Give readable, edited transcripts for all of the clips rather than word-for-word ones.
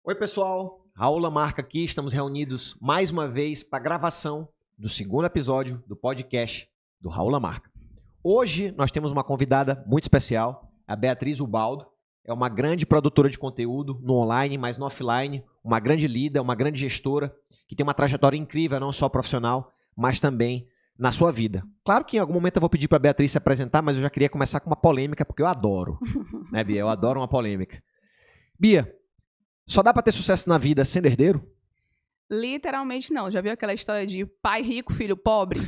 Oi, pessoal. Raul Lamarca aqui. Estamos reunidos mais uma vez para a gravação do segundo episódio do podcast do Raul Lamarca. Hoje nós temos uma convidada muito especial, a Beatriz Ubaldo. É uma grande produtora de conteúdo no online, mas no offline, uma grande líder, uma grande gestora, que tem uma trajetória incrível, não só profissional, mas também na sua vida. Claro que em algum momento eu vou pedir para a Beatriz se apresentar, mas eu já queria começar com uma polêmica, porque eu adoro, né, Bia? Eu adoro uma polêmica. Bia, só dá para ter sucesso na vida sendo herdeiro? Literalmente não. Já viu aquela história de pai rico, filho pobre?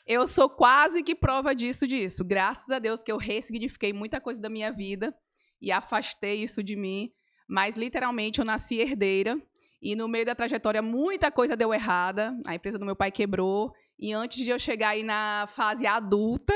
Eu sou quase que prova disso. Graças a Deus que eu ressignifiquei muita coisa da minha vida e afastei isso de mim. Mas, literalmente, eu nasci herdeira. E, no meio da trajetória, muita coisa deu errada. A empresa do meu pai quebrou. E, antes de eu chegar aí na fase adulta,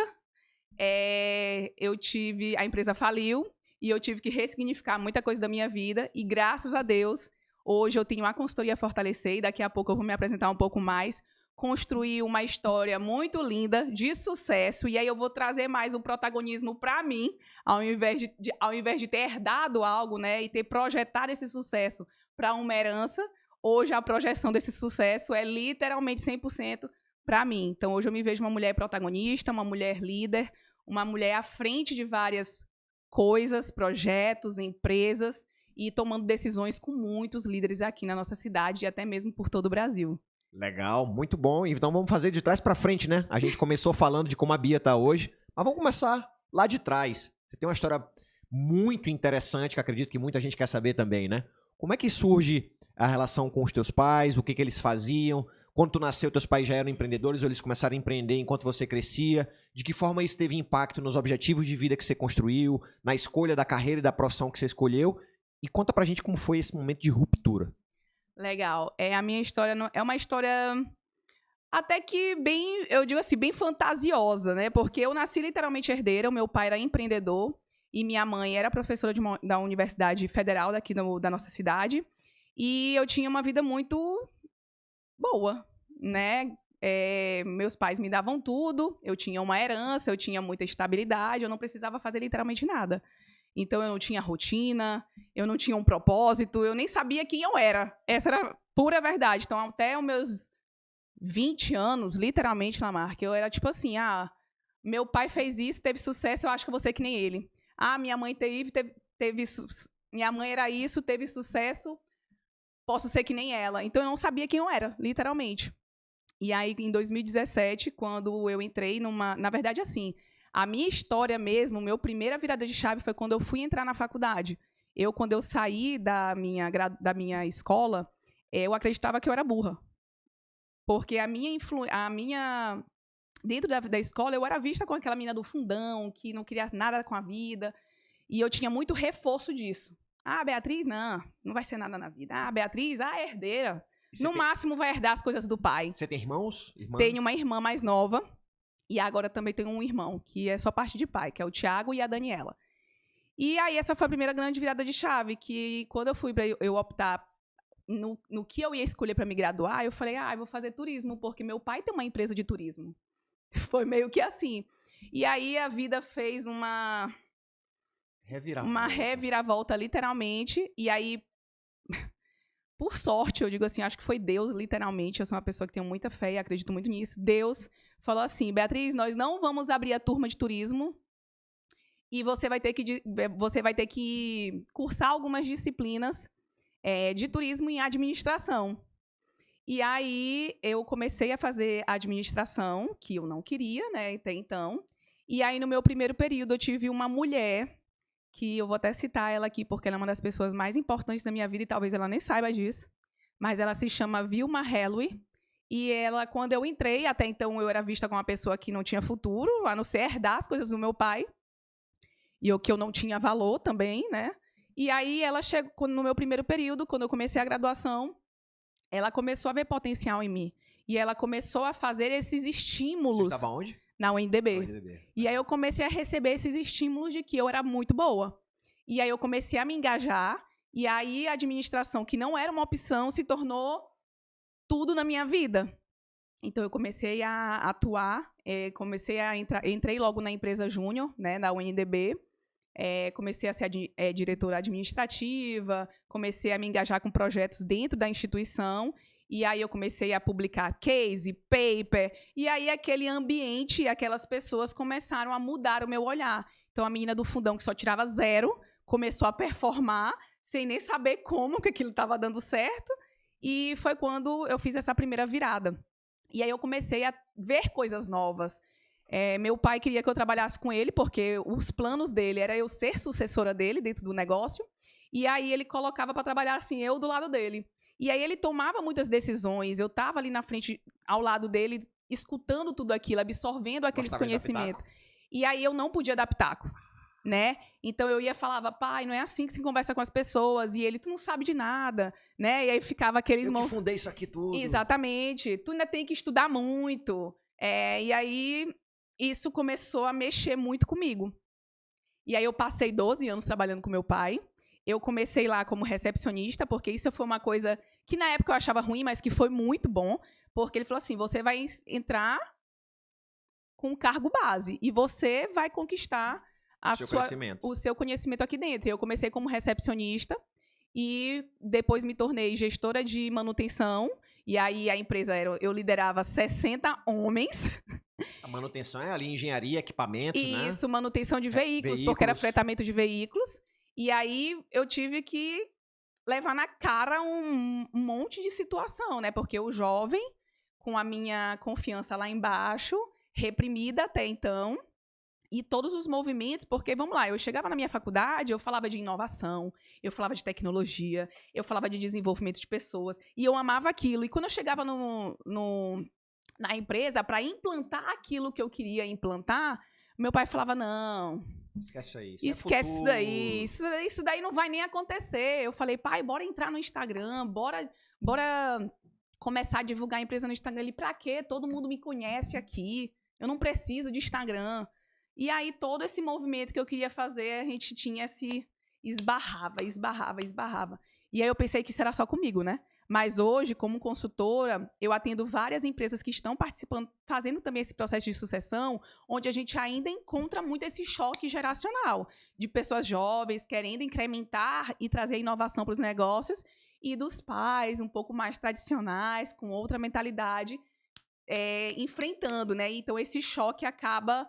a empresa faliu. E eu tive que ressignificar muita coisa da minha vida. E, graças a Deus, hoje eu tenho a consultoria Fortalecer. E daqui a pouco eu vou me apresentar um pouco mais. Construir uma história muito linda, de sucesso. E aí eu vou trazer mais o protagonismo para mim, ao invés de ter herdado algo, né? E ter projetado esse sucesso para uma herança. Hoje a projeção desse sucesso é literalmente 100% para mim. Então, hoje eu me vejo uma mulher protagonista, uma mulher líder, uma mulher à frente de várias coisas, projetos, empresas, e tomando decisões com muitos líderes aqui na nossa cidade e até mesmo por todo o Brasil. Legal, muito bom. Então vamos fazer de trás para frente, né? A gente começou falando de como a Bia está hoje, mas vamos começar lá de trás. Você tem uma história muito interessante que acredito que muita gente quer saber também, né? Como é que surge a relação com os teus pais? O que eles faziam? Quando tu nasceu, teus pais já eram empreendedores ou eles começaram a empreender enquanto você crescia? De que forma isso teve impacto nos objetivos de vida que você construiu, na escolha da carreira e da profissão que você escolheu? E conta pra gente como foi esse momento de ruptura. Legal. A minha história é uma história até que bem, eu digo assim, bem fantasiosa, né? Porque eu nasci literalmente herdeira, o meu pai era empreendedor e minha mãe era professora da Universidade Federal daqui da nossa cidade. E eu tinha uma vida muito boa, né? Meus pais me davam tudo, eu tinha uma herança, eu tinha muita estabilidade, eu não precisava fazer literalmente nada. Então, eu não tinha rotina, eu não tinha um propósito, eu nem sabia quem eu era. Essa era a pura verdade. Então, até os meus 20 anos, literalmente, Lamarca, eu era tipo assim, meu pai fez isso, teve sucesso, eu acho que eu vou ser que nem ele. Minha mãe minha mãe era isso, teve sucesso, posso ser que nem ela. Então, eu não sabia quem eu era, literalmente. E aí, em 2017, quando eu entrei na verdade, assim, a minha história mesmo, meu primeira virada de chave foi quando eu fui entrar na faculdade. Quando eu saí da minha escola, eu acreditava que eu era burra. Porque dentro da escola, eu era vista com aquela menina do fundão, que não queria nada com a vida. E eu tinha muito reforço disso. Beatriz, não vai ser nada na vida. Beatriz, herdeira. No máximo, vai herdar as coisas do pai. Você tem irmãos? Tenho uma irmã mais nova. E agora também tenho um irmão, que é só parte de pai, que é o Thiago e a Daniela. E aí essa foi a primeira grande virada de chave, que quando eu fui para eu optar no que eu ia escolher para me graduar, eu falei, eu vou fazer turismo, porque meu pai tem uma empresa de turismo. Foi meio que assim. E aí a vida fez uma reviravolta, literalmente. E aí, por sorte, eu digo assim, acho que foi Deus, literalmente. Eu sou uma pessoa que tenho muita fé e acredito muito nisso. Deus falou assim, Beatriz, nós não vamos abrir a turma de turismo e você vai ter que cursar algumas disciplinas de turismo em administração. E aí eu comecei a fazer administração, que eu não queria, né, até então. E aí no meu primeiro período eu tive uma mulher, que eu vou até citar ela aqui, porque ela é uma das pessoas mais importantes da minha vida e talvez ela nem saiba disso, mas ela se chama Vilma Helwig. E ela, quando eu entrei, até então eu era vista como uma pessoa que não tinha futuro, a não ser herdar as coisas do meu pai. E que eu não tinha valor também, né? E aí ela chegou, no meu primeiro período, quando eu comecei a graduação, ela começou a ver potencial em mim. E ela começou a fazer esses estímulos. Você estava onde? Na UNDB. E aí eu comecei a receber esses estímulos de que eu era muito boa. E aí eu comecei a me engajar. E aí a administração, que não era uma opção, se tornou tudo na minha vida. Então, eu comecei a atuar, entrei logo na empresa Júnior, né, da UNDB, comecei a ser diretora administrativa, comecei a me engajar com projetos dentro da instituição, e aí eu comecei a publicar case, paper, e aí aquele ambiente, aquelas pessoas começaram a mudar o meu olhar. Então, a menina do fundão, que só tirava 0, começou a performar, sem nem saber como que aquilo estava dando certo, e foi quando eu fiz essa primeira virada. E aí eu comecei a ver coisas novas. Meu pai queria que eu trabalhasse com ele, porque os planos dele era eu ser sucessora dele dentro do negócio, e aí ele colocava para trabalhar assim, eu do lado dele. E aí ele tomava muitas decisões, eu estava ali na frente, ao lado dele, escutando tudo aquilo, absorvendo aqueles conhecimentos. E aí eu não podia dar pitaco, né? Então eu falava, pai, não é assim que se conversa com as pessoas. E ele, tu não sabe de nada, né? E aí ficava aqueles... Eu que fundei isso aqui tudo. Exatamente. Tu ainda tem que estudar muito. E aí isso começou a mexer muito comigo. E aí eu passei 12 anos trabalhando com meu pai. Eu comecei lá como recepcionista, porque isso foi uma coisa que na época eu achava ruim, mas que foi muito bom, porque ele falou assim, você vai entrar com um cargo base e você vai conquistar o seu conhecimento aqui dentro. Eu comecei como recepcionista e depois me tornei gestora de manutenção, e aí a empresa eu liderava 60 homens. A manutenção é ali engenharia, equipamentos, né? Isso, manutenção de veículos, porque era fretamento de veículos. E aí eu tive que levar na cara um monte de situação, né? Porque o jovem, com a minha confiança lá embaixo, reprimida até então, e todos os movimentos, porque, vamos lá, eu chegava na minha faculdade, eu falava de inovação, eu falava de tecnologia, eu falava de desenvolvimento de pessoas, e eu amava aquilo. E quando eu chegava na empresa, para implantar aquilo que eu queria implantar, meu pai falava, não... Esquece aí. Esquece isso daí. Isso daí não vai nem acontecer. Eu falei, pai, bora entrar no Instagram, bora começar a divulgar a empresa no Instagram. Ele, pra quê? Todo mundo me conhece aqui. Eu não preciso de Instagram. E aí, todo esse movimento que eu queria fazer, a gente tinha esse... esbarrava. E aí eu pensei que isso era só comigo, né? Mas hoje, como consultora, eu atendo várias empresas que estão participando, fazendo também esse processo de sucessão, onde a gente ainda encontra muito esse choque geracional de pessoas jovens querendo incrementar e trazer inovação para os negócios e dos pais um pouco mais tradicionais, com outra mentalidade, enfrentando, né? Então, esse choque acaba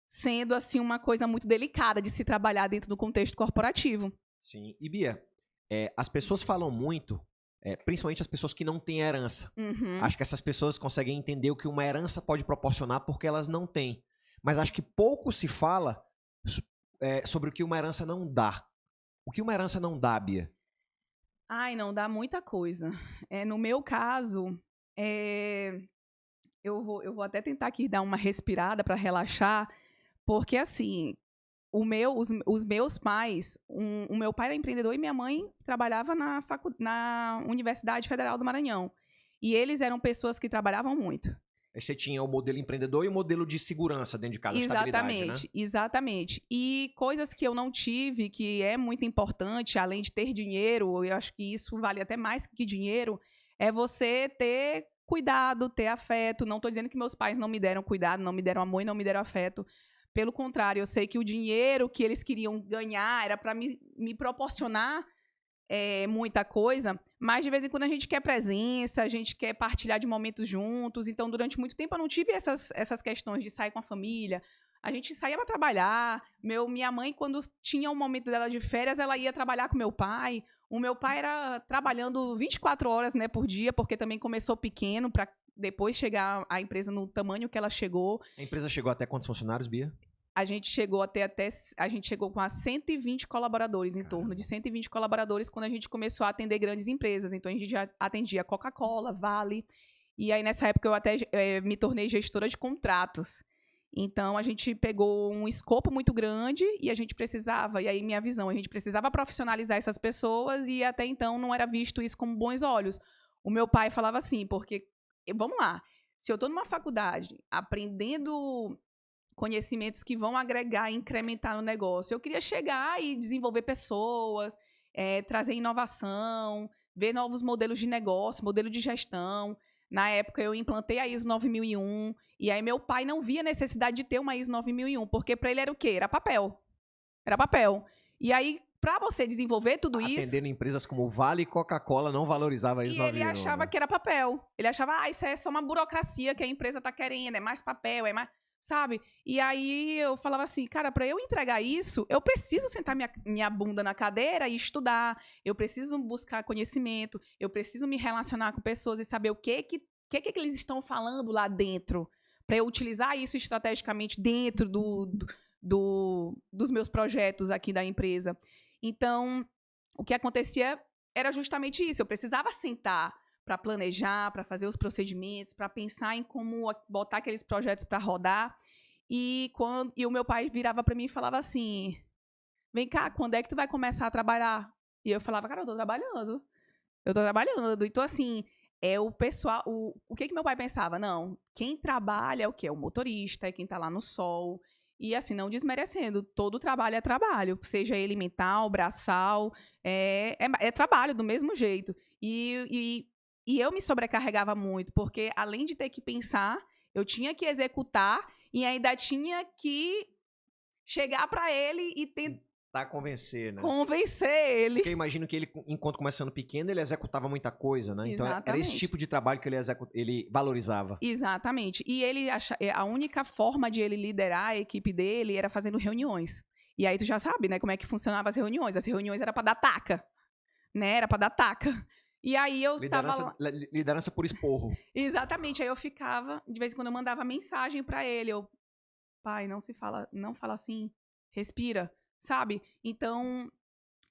sendo assim uma coisa muito delicada de se trabalhar dentro do contexto corporativo. Sim. E, Bia, as pessoas falam muito... principalmente as pessoas que não têm herança. Uhum. Acho que essas pessoas conseguem entender o que uma herança pode proporcionar porque elas não têm. Mas acho que pouco se fala sobre o que uma herança não dá. O que uma herança não dá, Bia? Ai, não dá muita coisa. No meu caso, eu vou até tentar aqui dar uma respirada para relaxar, porque assim... Os meus pais, o meu pai era empreendedor e minha mãe trabalhava na Universidade Federal do Maranhão. E eles eram pessoas que trabalhavam muito. Aí você tinha o modelo empreendedor e o modelo de segurança dentro de casa, estabilidade, né? Exatamente. E coisas que eu não tive, que é muito importante, além de ter dinheiro, eu acho que isso vale até mais que dinheiro, é você ter cuidado, ter afeto. Não estou dizendo que meus pais não me deram cuidado, não me deram amor e não me deram afeto. Pelo contrário, eu sei que o dinheiro que eles queriam ganhar era para me proporcionar muita coisa, mas de vez em quando a gente quer presença, a gente quer partilhar de momentos juntos. Então, durante muito tempo, eu não tive essas questões de sair com a família. A gente saía para trabalhar. Minha mãe, quando tinha um momento dela de férias, ela ia trabalhar com meu pai. O meu pai era trabalhando 24 horas, né, por dia, porque também começou pequeno para depois chegar a empresa no tamanho que ela chegou. A empresa chegou até quantos funcionários, Bia? A gente chegou a gente chegou com 120 colaboradores, em torno de 120 colaboradores, quando a gente começou a atender grandes empresas. Então, a gente já atendia Coca-Cola, Vale. E aí, nessa época, eu até me tornei gestora de contratos. Então, a gente pegou um escopo muito grande e a gente precisava, e aí minha visão, a gente precisava profissionalizar essas pessoas e até então não era visto isso com bons olhos. O meu pai falava assim, porque, vamos lá, se eu estou numa faculdade aprendendo conhecimentos que vão agregar e incrementar no negócio, eu queria chegar e desenvolver pessoas, trazer inovação, ver novos modelos de negócio, modelo de gestão. Na época, eu implantei a ISO 9001, e aí meu pai não via necessidade de ter uma ISO 9001, porque para ele era o quê? Era papel. Era papel. E aí, para você desenvolver tudo isso... Atendendo empresas como Vale e Coca-Cola não valorizava isso E no ele avião, achava né? que era papel. Ele achava, isso é só uma burocracia que a empresa tá querendo, é mais papel, é mais... Sabe? E aí eu falava assim, cara, para eu entregar isso, eu preciso sentar minha bunda na cadeira e estudar, eu preciso buscar conhecimento, eu preciso me relacionar com pessoas e saber o que eles estão falando lá dentro, para eu utilizar isso estrategicamente dentro dos meus projetos aqui da empresa. Então, o que acontecia era justamente isso, eu precisava sentar para planejar, para fazer os procedimentos, para pensar em como botar aqueles projetos para rodar. E o meu pai virava para mim e falava assim, vem cá, quando é que tu vai começar a trabalhar? E eu falava, cara, eu tô trabalhando. Então, assim, o pessoal... O que meu pai pensava? Não, quem trabalha é o quê? É o motorista, é quem tá lá no sol. E, assim, não desmerecendo, todo trabalho é trabalho, seja ele mental, braçal, é trabalho do mesmo jeito. E eu me sobrecarregava muito, porque além de ter que pensar, eu tinha que executar e ainda tinha que chegar para ele e Tentar convencer, né? convencer ele. Porque eu imagino que ele, enquanto começando pequeno, ele executava muita coisa, né? Então era Exatamente. esse tipo de trabalho que ele valorizava. Exatamente. E ele a única forma de ele liderar a equipe dele era fazendo reuniões. E aí tu já sabe, né, como é que funcionavam as reuniões. As reuniões era para dar taca, né? Era para dar taca. E aí eu tava lá... Liderança por esporro. Exatamente. Aí eu ficava, de vez em quando eu mandava mensagem para ele, pai, não fala assim, respira, sabe? Então,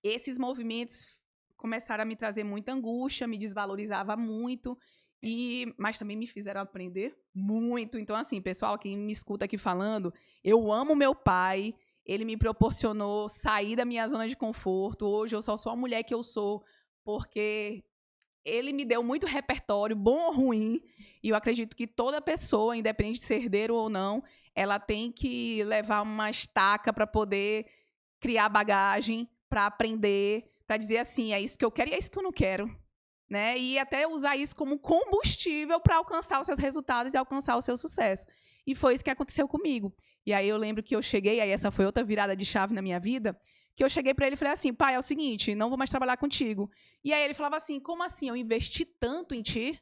esses movimentos começaram a me trazer muita angústia, me desvalorizava muito, mas também me fizeram aprender muito. Então, assim, pessoal, quem me escuta aqui falando, eu amo meu pai, ele me proporcionou sair da minha zona de conforto. Hoje eu só sou a mulher que eu sou, porque ele me deu muito repertório, bom ou ruim, e eu acredito que toda pessoa, independente de ser herdeiro ou não, ela tem que levar uma estaca para poder criar bagagem, para aprender, para dizer assim, é isso que eu quero e é isso que eu não quero. Né? E até usar isso como combustível para alcançar os seus resultados e alcançar o seu sucesso. E foi isso que aconteceu comigo. E aí eu lembro que eu cheguei, aí essa foi outra virada de chave na minha vida, que eu cheguei para ele e falei assim, pai, é o seguinte, não vou mais trabalhar contigo. E aí ele falava assim, como assim? Eu investi tanto em ti?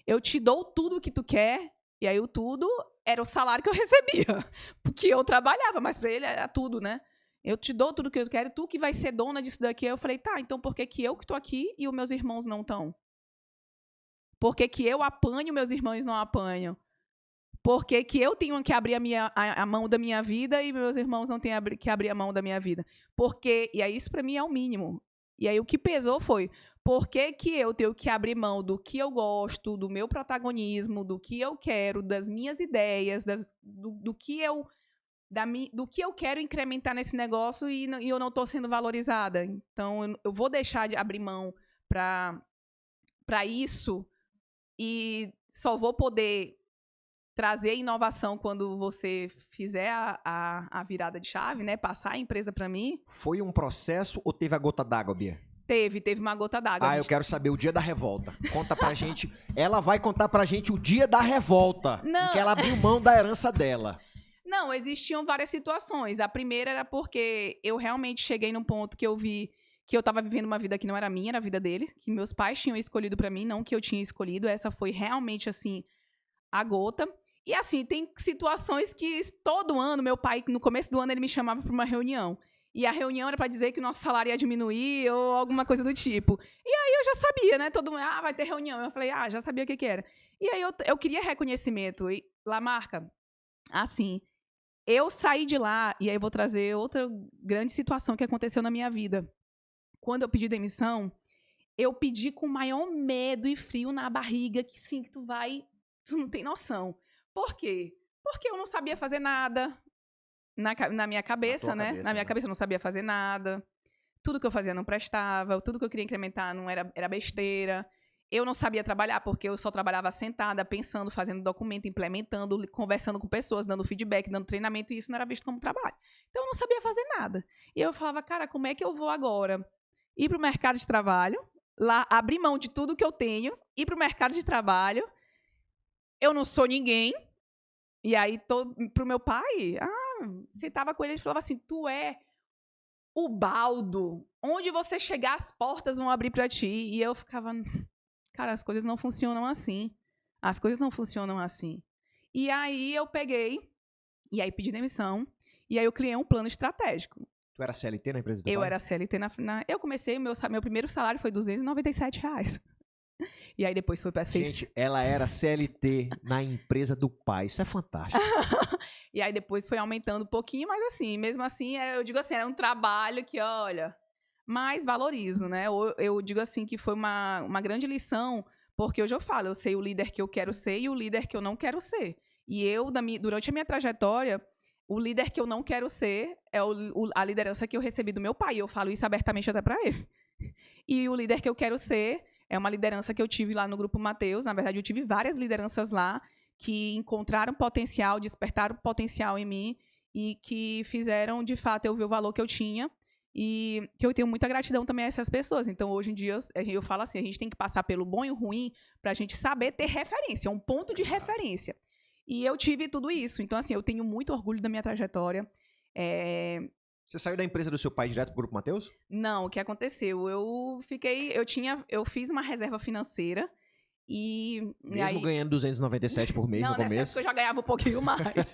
Eu te dou tudo o que tu quer? E aí o tudo era o salário que eu recebia, porque eu trabalhava, mas para ele era tudo, né? Eu te dou tudo o que eu quero, tu que vai ser dona disso daqui. Eu falei, tá, então por que eu que tô aqui e os meus irmãos não estão? Por que eu apanho e meus irmãos não apanham? Por que eu tenho que abrir a mão da minha vida e meus irmãos não têm que abrir a mão da minha vida? E aí isso para mim é o mínimo. E aí o que pesou foi, por que eu tenho que abrir mão do que eu gosto, do meu protagonismo, do que eu quero, das minhas ideias, do que eu quero incrementar nesse negócio e eu não estou sendo valorizada. Então, eu vou deixar de abrir mão para isso e só vou poder trazer inovação quando você fizer a virada de chave, né? Passar a empresa para mim. Foi um processo ou teve a gota d'água, Bia? Teve uma gota d'água. Eu quero saber o dia da revolta. Conta pra gente. Ela vai contar pra gente o dia da revolta. Em que ela abriu mão da herança dela. Não, existiam várias situações. A primeira era porque eu realmente cheguei num ponto que eu vi que eu estava vivendo uma vida que não era minha, era a vida deles, que meus pais tinham escolhido para mim, não que eu tinha escolhido. Essa foi realmente, assim, a gota. E, assim, tem situações que todo ano, meu pai, no começo do ano, ele me chamava para uma reunião. E a reunião era para dizer que o nosso salário ia diminuir ou alguma coisa do tipo. E aí eu já sabia, né? Todo mundo, vai ter reunião. Eu falei, já sabia o que era. E aí eu queria reconhecimento. E, Lamarca, assim... Eu saí de lá, e aí eu vou trazer outra grande situação que aconteceu na minha vida. Quando eu pedi demissão, eu pedi com o maior medo e frio na barriga, que sim, que tu não tem noção. Por quê? Porque eu não sabia fazer nada na minha cabeça, né? Na minha cabeça eu não sabia fazer nada. Tudo que eu fazia não prestava, tudo que eu queria incrementar não era besteira. Eu não sabia trabalhar, porque eu só trabalhava sentada, pensando, fazendo documento, implementando, conversando com pessoas, dando feedback, dando treinamento, e isso não era visto como trabalho. Então, eu não sabia fazer nada. E eu falava, cara, como é que eu vou agora ir para o mercado de trabalho, lá abrir mão de tudo que eu tenho, ir para o mercado de trabalho, eu não sou ninguém, e aí, para o meu pai, sentava com ele e falava assim, tu é o baldo. Onde você chegar, as portas vão abrir pra ti. E eu ficava, cara, as coisas não funcionam assim. As coisas não funcionam assim. E aí eu peguei, e aí pedi demissão, e aí eu criei um plano estratégico. Tu era CLT na empresa do Eu pai? era CLT eu comecei, meu primeiro salário foi R$297. E aí depois foi para 600. Gente, ela era CLT na empresa do pai. Isso é fantástico. E aí depois foi aumentando um pouquinho, mas assim, mesmo assim, eu digo assim, era um trabalho que, olha, mais valorizo, né? Eu digo assim que foi uma grande lição, porque hoje eu falo, eu sei o líder que eu quero ser e o líder que eu não quero ser. E eu, durante a minha trajetória, o líder que eu não quero ser é a liderança que eu recebi do meu pai. Eu falo isso abertamente até para ele. E o líder que eu quero ser é uma liderança que eu tive lá no Grupo Mateus. Na verdade, eu tive várias lideranças lá que encontraram potencial, despertaram potencial em mim e que fizeram, de fato, eu ver o valor que eu tinha. E que eu tenho muita gratidão também a essas pessoas. Então, hoje em dia, eu falo assim, a gente tem que passar pelo bom e o ruim para a gente saber ter referência, um ponto de referência. E eu tive tudo isso. Então, assim, eu tenho muito orgulho da minha trajetória. Você saiu da empresa do seu pai direto pro Grupo Mateus? Não, o que aconteceu? Eu fiz uma reserva financeira e... Mesmo ganhando 297 por mês no começo? Nessa época eu já ganhava um pouquinho mais.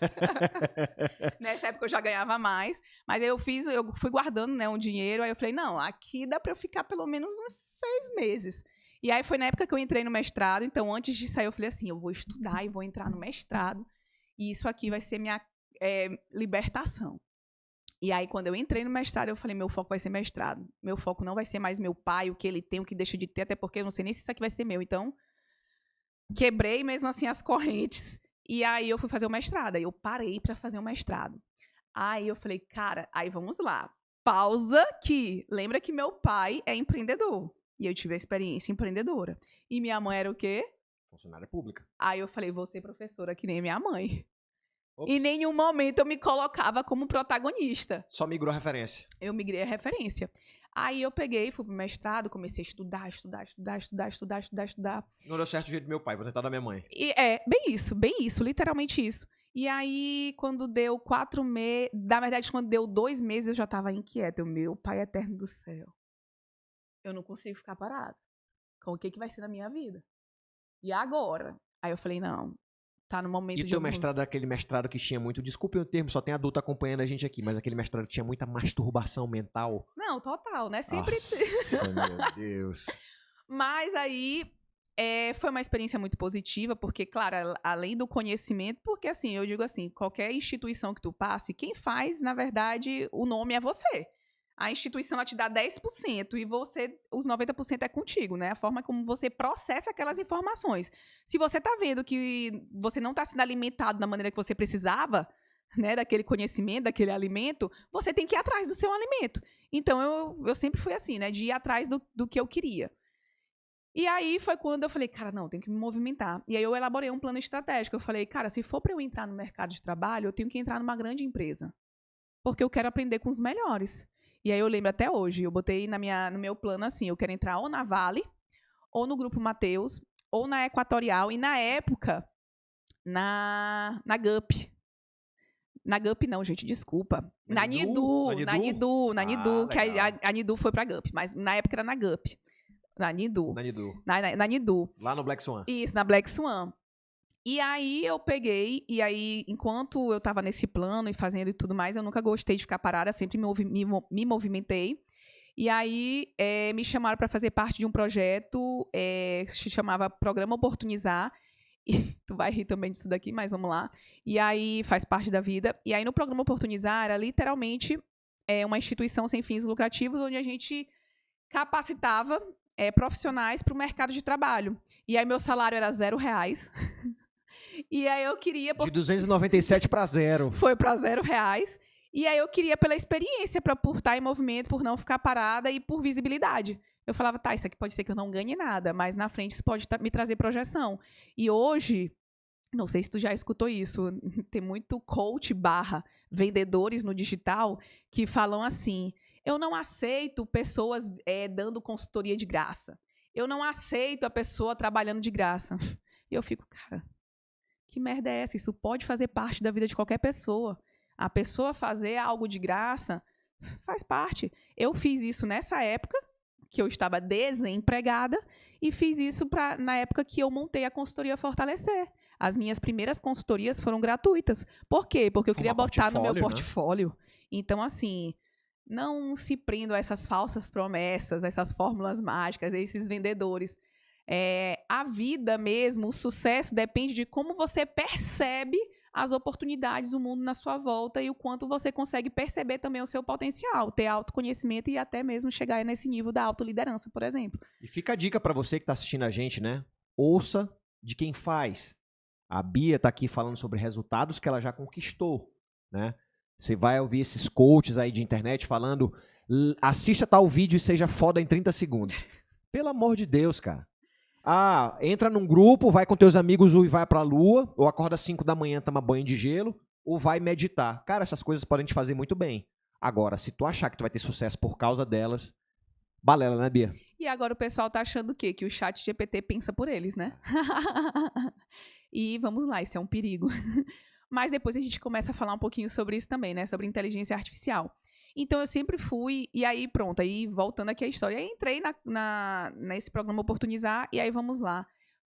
Nessa época eu já ganhava mais. Mas eu fui guardando, né, um dinheiro, aí eu falei, não, aqui dá pra eu ficar pelo menos uns 6 meses. E aí foi na época que eu entrei no mestrado, então antes de sair eu falei assim, eu vou estudar e vou entrar no mestrado, e isso aqui vai ser minha libertação. E aí quando eu entrei no mestrado, eu falei, meu foco vai ser mestrado. Meu foco não vai ser mais meu pai, o que ele tem, o que deixa de ter, até porque eu não sei nem se isso aqui vai ser meu. Então, quebrei mesmo assim as correntes. E aí eu fui fazer o mestrado, aí eu parei para fazer o mestrado. Aí eu falei, cara, aí vamos lá. Pausa que, lembra que meu pai é empreendedor. E eu tive a experiência empreendedora. E minha mãe era o quê? Funcionária pública. Aí eu falei, vou ser professora que nem minha mãe. Ops. Em nenhum momento eu me colocava como protagonista. Só migrou a referência. Eu migrei a referência. Aí eu peguei, fui pro mestrado, comecei a estudar. Não deu certo o jeito do meu pai, vou tentar da minha mãe. E bem isso, literalmente isso. E aí, quando deu 4 meses, na verdade, quando deu 2 meses, eu já tava inquieta. Meu pai eterno do céu. Eu não consigo ficar parada. Com o que vai ser na minha vida? E agora? Aí eu falei, não, tá no momento de... E teu mestrado era aquele mestrado que tinha muito... Desculpe o termo, só tem adulto acompanhando a gente aqui, mas aquele mestrado que tinha muita masturbação mental. Não, total, né? Sempre... Nossa, meu Deus. Mas aí... foi uma experiência muito positiva, porque, claro, além do conhecimento, porque, assim, eu digo assim, qualquer instituição que tu passe, quem faz, na verdade, o nome é você. A instituição, ela te dá 10% e os 90% é contigo, né? A forma como você processa aquelas informações. Se você tá vendo que você não tá sendo alimentado da maneira que você precisava, né, daquele conhecimento, daquele alimento, você tem que ir atrás do seu alimento. Então, eu sempre fui assim, né, de ir atrás do que eu queria. E aí foi quando eu falei, cara, não, tenho que me movimentar. E aí eu elaborei um plano estratégico. Eu falei, cara, se for para eu entrar no mercado de trabalho, eu tenho que entrar numa grande empresa. Porque eu quero aprender com os melhores. E aí eu lembro até hoje, eu botei no meu plano assim, eu quero entrar ou na Vale, ou no Grupo Mateus, ou na Equatorial, e na época, na GUP. Na GUP não, gente, desculpa. Na Nidu, que a Nidu foi pra GUP, mas na época era na GUP. Na Nidu. Na Nidu. Lá no Black Swan. Isso, na Black Swan. E aí eu peguei, e aí enquanto eu tava nesse plano e fazendo e tudo mais, eu nunca gostei de ficar parada, sempre me movimentei. E aí me chamaram para fazer parte de um projeto que se chamava Programa Oportunizar. E tu vai rir também disso daqui, mas vamos lá. E aí faz parte da vida. E aí no Programa Oportunizar era literalmente uma instituição sem fins lucrativos, onde a gente capacitava profissionais para o mercado de trabalho. E aí meu salário era R$0. E aí eu queria... De 297 para 0. Foi para R$0. E aí eu queria pela experiência, por estar em movimento, por não ficar parada e por visibilidade. Eu falava, tá, isso aqui pode ser que eu não ganhe nada, mas na frente isso pode me trazer projeção. E hoje, não sei se tu já escutou isso, tem muito coach / vendedores no digital que falam assim, eu não aceito pessoas dando consultoria de graça. Eu não aceito a pessoa trabalhando de graça. E eu fico, cara... Que merda é essa? Isso pode fazer parte da vida de qualquer pessoa. A pessoa fazer algo de graça faz parte. Eu fiz isso nessa época, que eu estava desempregada, e fiz isso na época que eu montei a consultoria Fortalecer. As minhas primeiras consultorias foram gratuitas. Por quê? Porque eu queria botar no meu portfólio. Né? Então, assim, não se prendam a essas falsas promessas, essas fórmulas mágicas, a esses vendedores. A vida mesmo, o sucesso, depende de como você percebe as oportunidades do mundo na sua volta e o quanto você consegue perceber também o seu potencial, ter autoconhecimento e até mesmo chegar nesse nível da autoliderança, por exemplo. E fica a dica para você que está assistindo a gente, né? Ouça de quem faz. A Bia está aqui falando sobre resultados que ela já conquistou, né? Você vai ouvir esses coaches aí de internet falando, assista tal vídeo e seja foda em 30 segundos. Pelo amor de Deus, cara. Entra num grupo, vai com teus amigos e vai pra lua, ou acorda às 5 da manhã, toma banho de gelo, ou vai meditar. Cara, essas coisas podem te fazer muito bem. Agora, se tu achar que tu vai ter sucesso por causa delas, balela, né, Bia? E agora o pessoal tá achando o quê? Que o chat GPT pensa por eles, né? E vamos lá, isso é um perigo. Mas depois a gente começa a falar um pouquinho sobre isso também, né? Sobre inteligência artificial. Então, eu sempre fui, e aí pronto, aí voltando aqui à história, aí entrei nesse programa Oportunizar, e aí vamos lá.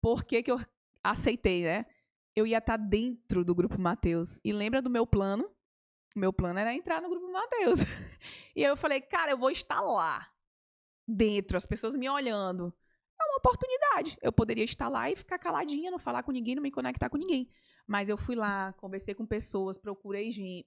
Por que eu aceitei, né? Eu ia estar dentro do Grupo Mateus. E lembra do meu plano? O meu plano era entrar no Grupo Mateus. E aí eu falei, cara, eu vou estar lá, dentro, as pessoas me olhando. É uma oportunidade. Eu poderia estar lá e ficar caladinha, não falar com ninguém, não me conectar com ninguém. Mas eu fui lá, conversei com pessoas, procurei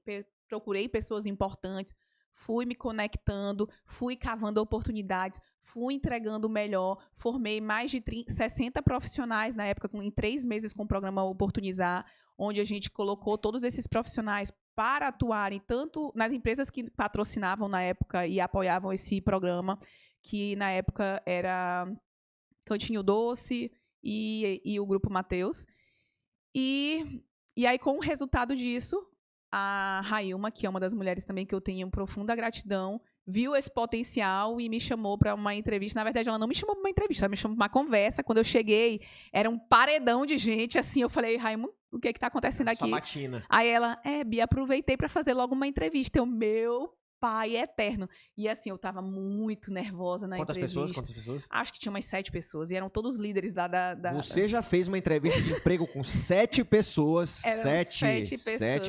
pessoas importantes, fui me conectando, fui cavando oportunidades, fui entregando o melhor, formei mais de 60 profissionais na época, em 3 meses com o programa Oportunizar, onde a gente colocou todos esses profissionais para atuarem tanto nas empresas que patrocinavam na época e apoiavam esse programa, que na época era Cantinho Doce e o Grupo Mateus. E aí, com o resultado disso, a Railma, que é uma das mulheres também que eu tenho profunda gratidão, viu esse potencial e me chamou para uma entrevista. Na verdade, ela não me chamou para uma entrevista, ela me chamou para uma conversa. Quando eu cheguei, era um paredão de gente, assim, eu falei, Railma, o que está acontecendo aqui? Sabatina. Aí ela, Bia, aproveitei para fazer logo uma entrevista. Meu pai eterno. E assim, eu tava muito nervosa na entrevista. Quantas pessoas? Acho que tinha umas 7 pessoas. E eram todos líderes da... Você já fez uma entrevista de emprego com 7 pessoas. Eram 7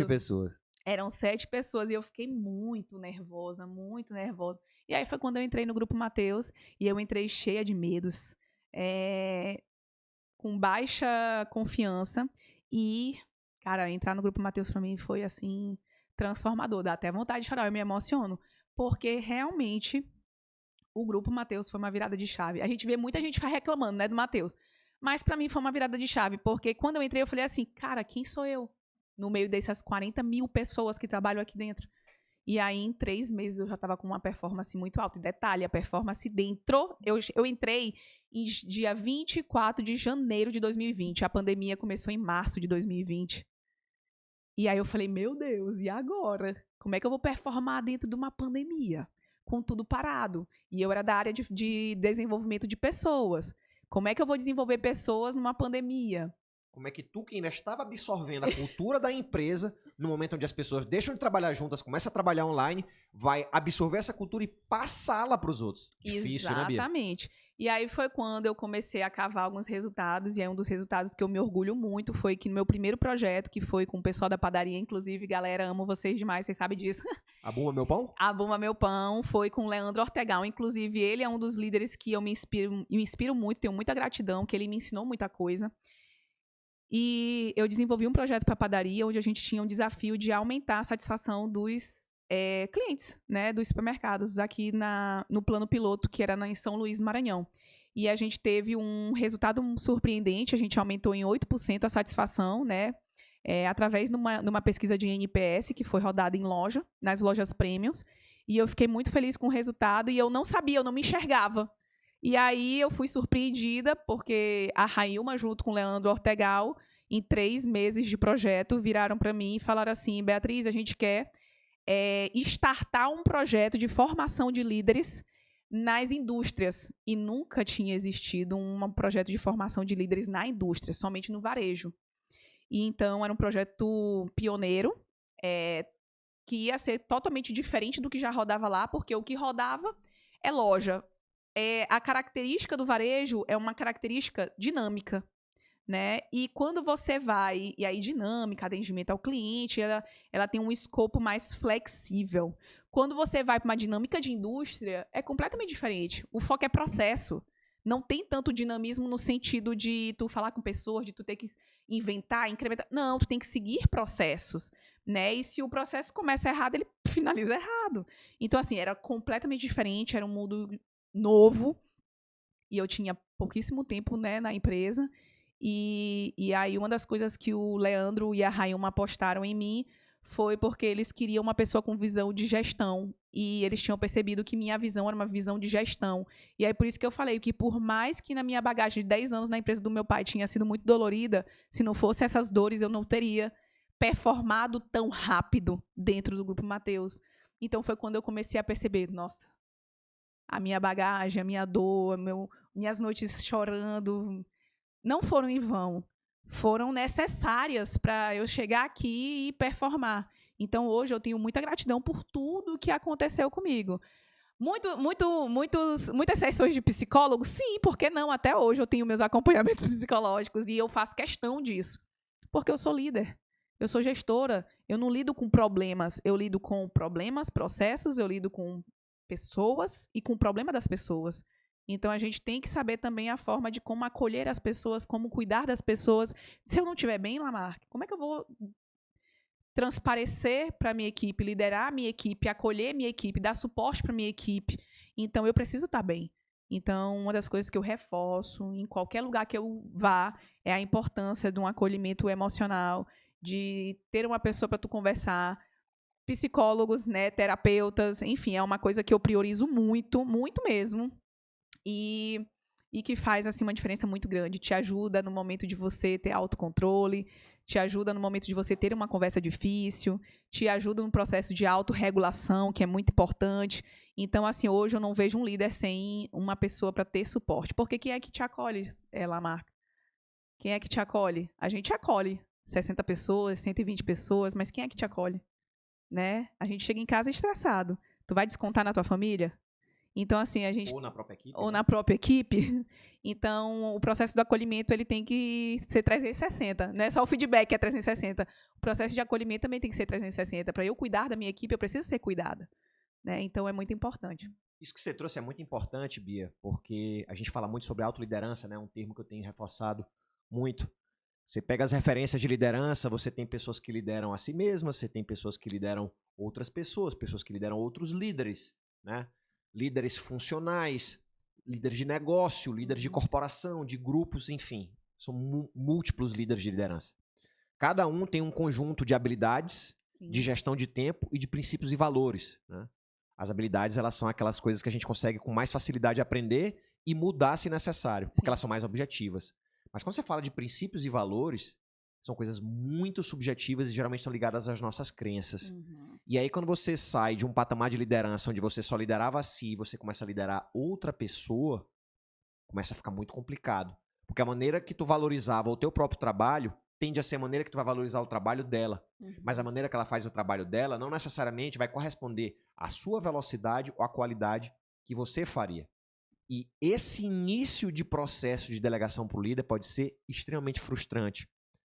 pessoas. Eram 7 pessoas. E eu fiquei muito nervosa, muito nervosa. E aí foi quando eu entrei no Grupo Mateus. E eu entrei cheia de medos. Com baixa confiança. E, cara, entrar no Grupo Mateus pra mim foi assim... transformador, dá até vontade de chorar, eu me emociono, porque realmente o Grupo Mateus foi uma virada de chave. A gente vê muita gente reclamando, né, do Mateus, mas pra mim foi uma virada de chave, porque quando eu entrei eu falei assim, cara, quem sou eu? No meio dessas 40 mil pessoas que trabalham aqui dentro. E aí, em 3 meses, eu já estava com uma performance muito alta. E detalhe, a performance dentro... Eu entrei em dia 24 de janeiro de 2020. A pandemia começou em março de 2020. E aí eu falei, meu Deus, e agora? Como é que eu vou performar dentro de uma pandemia? Com tudo parado. E eu era da área de desenvolvimento de pessoas. Como é que eu vou desenvolver pessoas numa pandemia? Como é que tu, que ainda estava absorvendo a cultura da empresa, no momento onde as pessoas deixam de trabalhar juntas, começam a trabalhar online, vai absorver essa cultura e passá-la para os outros? Difícil, né, Bia? Exatamente. E aí foi quando eu comecei a cavar alguns resultados, e aí um dos resultados que eu me orgulho muito foi que no meu primeiro projeto, que foi com o pessoal da padaria, inclusive, galera, amo vocês demais, vocês sabem disso. A Buma Meu Pão? A Buma Meu Pão foi com o Leandro Ortegal, inclusive ele é um dos líderes que eu me inspiro muito, tenho muita gratidão, que ele me ensinou muita coisa. E eu desenvolvi um projeto para a padaria, onde a gente tinha um desafio de aumentar a satisfação dos clientes, né, dos supermercados aqui no plano piloto, que era em São Luís, Maranhão. E a gente teve um resultado surpreendente, a gente aumentou em 8% a satisfação, né, através de uma pesquisa de NPS, que foi rodada em loja, nas lojas premiums. E eu fiquei muito feliz com o resultado, e eu não sabia, eu não me enxergava. E aí eu fui surpreendida, porque a Railma, junto com o Leandro Ortegal, em 3 meses de projeto, viraram para mim e falaram assim, Beatriz, a gente quer startar um projeto de formação de líderes nas indústrias. E nunca tinha existido um projeto de formação de líderes na indústria, somente no varejo. E então era um projeto pioneiro, que ia ser totalmente diferente do que já rodava lá, porque o que rodava é loja. A característica do varejo é uma característica dinâmica, né? E quando você vai, e aí dinâmica, atendimento ao cliente, ela tem um escopo mais flexível. Quando você vai para uma dinâmica de indústria, é completamente diferente. O foco é processo. Não tem tanto dinamismo no sentido de tu falar com pessoas, de tu ter que inventar, incrementar. Não, tu tem que seguir processos, né? E se o processo começa errado, ele finaliza errado. Então, assim, era completamente diferente, era um mundo novo. E eu tinha pouquíssimo tempo, né, na empresa. E aí, uma das coisas que o Leandro e a Railma apostaram em mim foi porque eles queriam uma pessoa com visão de gestão. E eles tinham percebido que minha visão era uma visão de gestão. E aí, por isso que eu falei que, por mais que na minha bagagem de 10 anos na empresa do meu pai tinha sido muito dolorida, se não fosse essas dores, eu não teria performado tão rápido dentro do Grupo Mateus. Então, foi quando eu comecei a perceber, nossa, a minha bagagem, a minha dor, minhas noites chorando, não foram em vão. Foram necessárias para eu chegar aqui e performar. Então, hoje, eu tenho muita gratidão por tudo que aconteceu comigo. Muitas sessões de psicólogo? Sim, por que não? Até hoje eu tenho meus acompanhamentos psicológicos e eu faço questão disso. Porque eu sou líder, eu sou gestora, eu não lido com problemas, eu lido com problemas, processos, eu lido com pessoas e com o problema das pessoas. Então, a gente tem que saber também a forma de como acolher as pessoas, como cuidar das pessoas. Se eu não estiver bem, Lamarck, como é que eu vou transparecer para a minha equipe, liderar a minha equipe, acolher a minha equipe, dar suporte para a minha equipe? Então, eu preciso estar bem. Então, uma das coisas que eu reforço em qualquer lugar que eu vá é a importância de um acolhimento emocional, de ter uma pessoa para tu conversar, psicólogos, né, terapeutas, enfim, é uma coisa que eu priorizo muito, muito mesmo. E que faz assim uma diferença muito grande. Te ajuda no momento de você ter autocontrole, te ajuda no momento de você ter uma conversa difícil, te ajuda no processo de autorregulação, que é muito importante. Então, assim, hoje eu não vejo um líder sem uma pessoa para ter suporte. Porque quem é que te acolhe, Lamarck? Quem é que te acolhe? A gente acolhe 60 pessoas, 120 pessoas, mas quem é que te acolhe? Né? A gente chega em casa estressado. Tu vai descontar na tua família? Então, assim, a gente... Ou na própria equipe. Ou né? na própria equipe. Então, o processo do acolhimento ele tem que ser 360. Não é só o feedback que é 360. O processo de acolhimento também tem que ser 360. Para eu cuidar da minha equipe, eu preciso ser cuidada. Né? Então, é muito importante. Isso que você trouxe é muito importante, Bia, porque a gente fala muito sobre autoliderança, né? Um termo que eu tenho reforçado muito. Você pega as referências de liderança, você tem pessoas que lideram a si mesmas, você tem pessoas que lideram outras pessoas que lideram outros líderes, né? Líderes funcionais, líderes de negócio, líderes de corporação, de grupos, enfim. São múltiplos líderes de liderança. Cada um tem um conjunto de habilidades, Sim. de gestão de tempo e de princípios e valores. Né? As habilidades, elas são aquelas coisas que a gente consegue com mais facilidade aprender e mudar se necessário, porque elas são mais objetivas. Mas quando você fala de princípios e valores, são coisas muito subjetivas e geralmente estão ligadas às nossas crenças. Uhum. E aí, quando você sai de um patamar de liderança onde você só liderava a si e você começa a liderar outra pessoa, começa a ficar muito complicado. Porque a maneira que tu valorizava o teu próprio trabalho tende a ser a maneira que tu vai valorizar o trabalho dela. Uhum. Mas a maneira que ela faz o trabalho dela não necessariamente vai corresponder à sua velocidade ou à qualidade que você faria. E esse início de processo de delegação para o líder pode ser extremamente frustrante.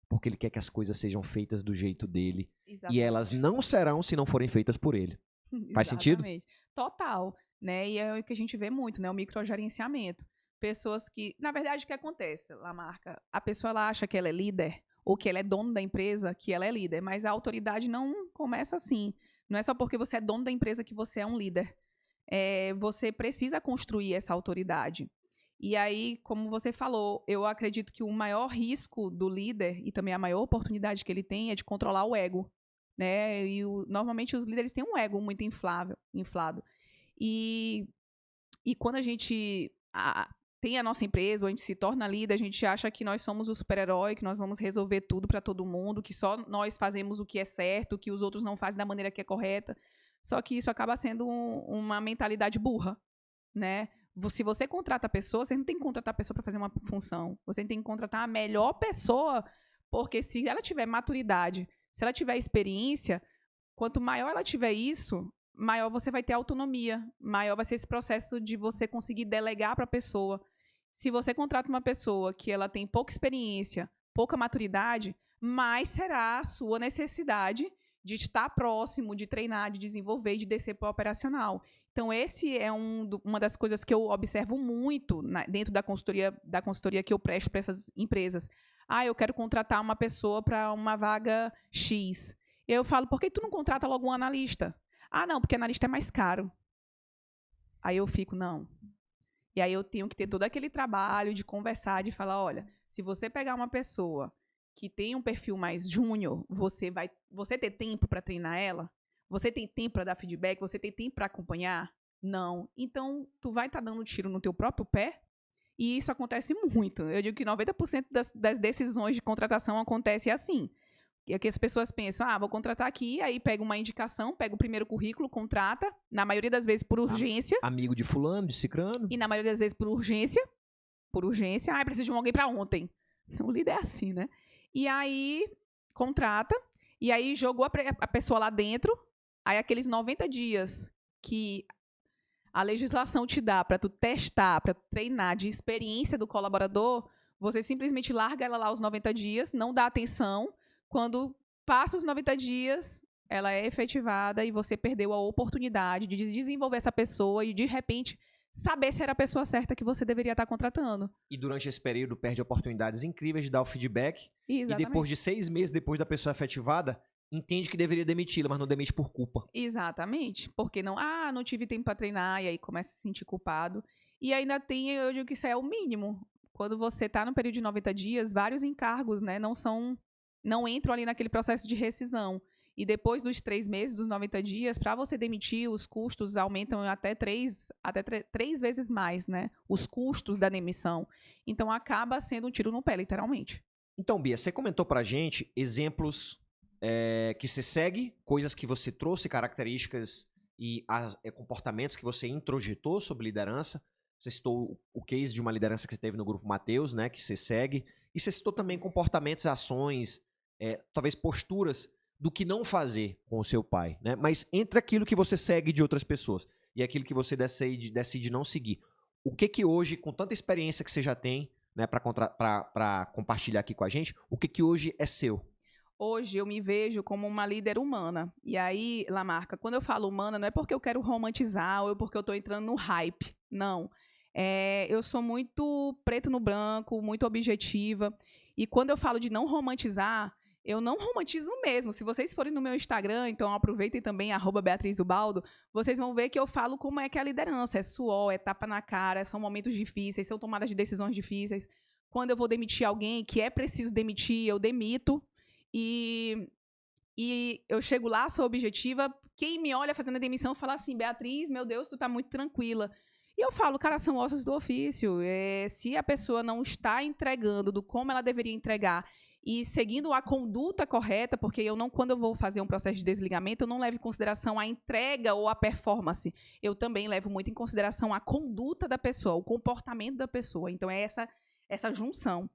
Porque ele quer que as coisas sejam feitas do jeito dele. Exatamente. E elas não serão se não forem feitas por ele. Faz sentido? Exatamente. Total. Né? E é o que a gente vê muito, né? O microgerenciamento. Pessoas que... Na verdade, o que acontece, Lamarca? A pessoa ela acha que ela é líder ou que ela é dono da empresa, que ela é líder. Mas a autoridade não começa assim. Não é só porque você é dono da empresa que você é um líder. Você precisa construir essa autoridade. E aí, como você falou, eu acredito que o maior risco do líder e também a maior oportunidade que ele tem é de controlar o ego, né? E normalmente os líderes têm um ego muito inflado. E quando a gente tem a nossa empresa, ou a gente se torna líder, a gente acha que nós somos o super-herói, que nós vamos resolver tudo para todo mundo, que só nós fazemos o que é certo, que os outros não fazem da maneira que é correta. Só que isso acaba sendo uma mentalidade burra, né? Se você contrata a pessoa, você não tem que contratar a pessoa para fazer uma função. Você tem que contratar a melhor pessoa, porque se ela tiver maturidade, se ela tiver experiência, quanto maior ela tiver isso, maior você vai ter autonomia, maior vai ser esse processo de você conseguir delegar para a pessoa. Se você contrata uma pessoa que ela tem pouca experiência, pouca maturidade, mais será a sua necessidade de estar próximo, de treinar, de desenvolver, de descer para o operacional. Então, esse é uma das coisas que eu observo muito dentro da consultoria que eu presto para essas empresas. Eu quero contratar uma pessoa para uma vaga X. Eu falo, por que tu não contrata logo um analista? Não, porque analista é mais caro. Aí eu fico, não. E aí eu tenho que ter todo aquele trabalho de conversar, de falar, olha, se você pegar uma pessoa que tem um perfil mais júnior, você ter tempo para treinar ela? Você tem tempo para dar feedback? Você tem tempo para acompanhar? Não. Então, tu vai estar dando tiro no teu próprio pé? E isso acontece muito. Eu digo que 90% das decisões de contratação acontece assim. É que as pessoas pensam, vou contratar aqui, aí pega uma indicação, pega o primeiro currículo, contrata, na maioria das vezes por urgência. Amigo de fulano, de cicrano. E na maioria das vezes por urgência. Preciso de alguém para ontem. O líder é assim, né? E aí, contrata, e aí jogou a pessoa lá dentro, aí aqueles 90 dias que a legislação te dá para tu testar, para treinar de experiência do colaborador, você simplesmente larga ela lá os 90 dias, não dá atenção. Quando passa os 90 dias, ela é efetivada e você perdeu a oportunidade de desenvolver essa pessoa e, de repente, saber se era a pessoa certa que você deveria estar contratando. E durante esse período perde oportunidades incríveis de dar o feedback. Exatamente. E depois de 6 meses, depois da pessoa efetivada, entende que deveria demiti-la, mas não demite por culpa. Exatamente. Porque não tive tempo para treinar, e aí começa a se sentir culpado. E ainda tem, eu digo que isso é o mínimo. Quando você está no período de 90 dias, vários encargos, né, não entram ali naquele processo de rescisão. E depois dos 3 meses, dos 90 dias, para você demitir, os custos aumentam até três vezes mais, né? Os custos da demissão. Então, acaba sendo um tiro no pé, literalmente. Então, Bia, você comentou pra gente exemplos que você segue, coisas que você trouxe, características e comportamentos que você introjetou sobre liderança. Você citou o case de uma liderança que você teve no Grupo Mateus, né? Que você segue. E você citou também comportamentos, ações, talvez posturas do que não fazer com o seu pai, né? Mas entre aquilo que você segue de outras pessoas e aquilo que você decide não seguir, o que hoje, com tanta experiência que você já tem, né, para compartilhar aqui com a gente, o que hoje é seu? Hoje eu me vejo como uma líder humana. E aí, Lamarca, quando eu falo humana, não é porque eu quero romantizar ou porque eu estou entrando no hype. Não. Eu sou muito preto no branco, muito objetiva. E quando eu falo de não romantizar, eu não romantizo mesmo. Se vocês forem no meu Instagram, então aproveitem também, @BeatrizUbaldo, vocês vão ver que eu falo como é que é a liderança. É suor, é tapa na cara, são momentos difíceis, são tomadas de decisões difíceis. Quando eu vou demitir alguém que é preciso demitir, eu demito. E eu chego lá, sou objetiva. Quem me olha fazendo a demissão fala assim, Beatriz, meu Deus, tu tá muito tranquila. E eu falo, cara, são ossos do ofício. Se a pessoa não está entregando do como ela deveria entregar e seguindo a conduta correta, porque quando eu vou fazer um processo de desligamento, eu não levo em consideração a entrega ou a performance. Eu também levo muito em consideração a conduta da pessoa, o comportamento da pessoa. Então, é essa junção.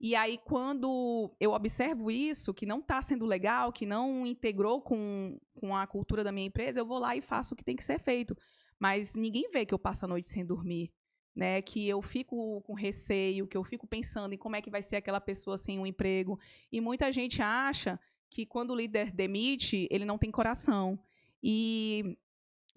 E aí, quando eu observo isso, que não está sendo legal, que não integrou com a cultura da minha empresa, eu vou lá e faço o que tem que ser feito. Mas ninguém vê que eu passo a noite sem dormir, né? Que eu fico com receio, que eu fico pensando em como é que vai ser aquela pessoa sem um emprego. E muita gente acha que quando o líder demite, ele não tem coração. E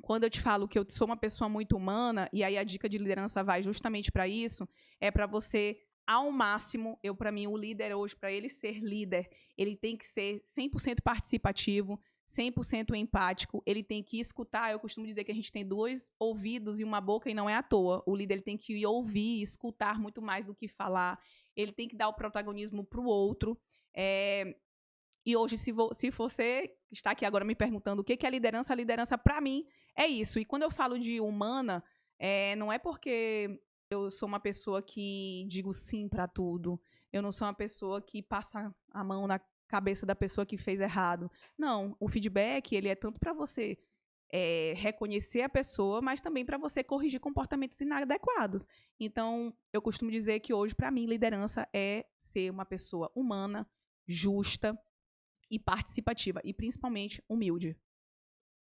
quando eu te falo que eu sou uma pessoa muito humana, e aí a dica de liderança vai justamente para isso, é para você, ao máximo, para mim, o líder hoje, para ele ser líder, ele tem que ser 100% participativo, 100% empático, ele tem que escutar. Eu costumo dizer que a gente tem 2 ouvidos e uma boca, e não é à toa. O líder ele tem que ouvir e escutar muito mais do que falar. Ele tem que dar o protagonismo para o outro. E hoje, se você está aqui agora me perguntando o que é liderança, a liderança, para mim, é isso. E quando eu falo de humana, não é porque eu sou uma pessoa que digo sim para tudo. Eu não sou uma pessoa que passa a mão na cabeça da pessoa que fez errado. Não, o feedback, ele é tanto para você reconhecer a pessoa, mas também para você corrigir comportamentos inadequados. Então, eu costumo dizer que hoje, para mim, liderança é ser uma pessoa humana, justa, e participativa. E principalmente humilde.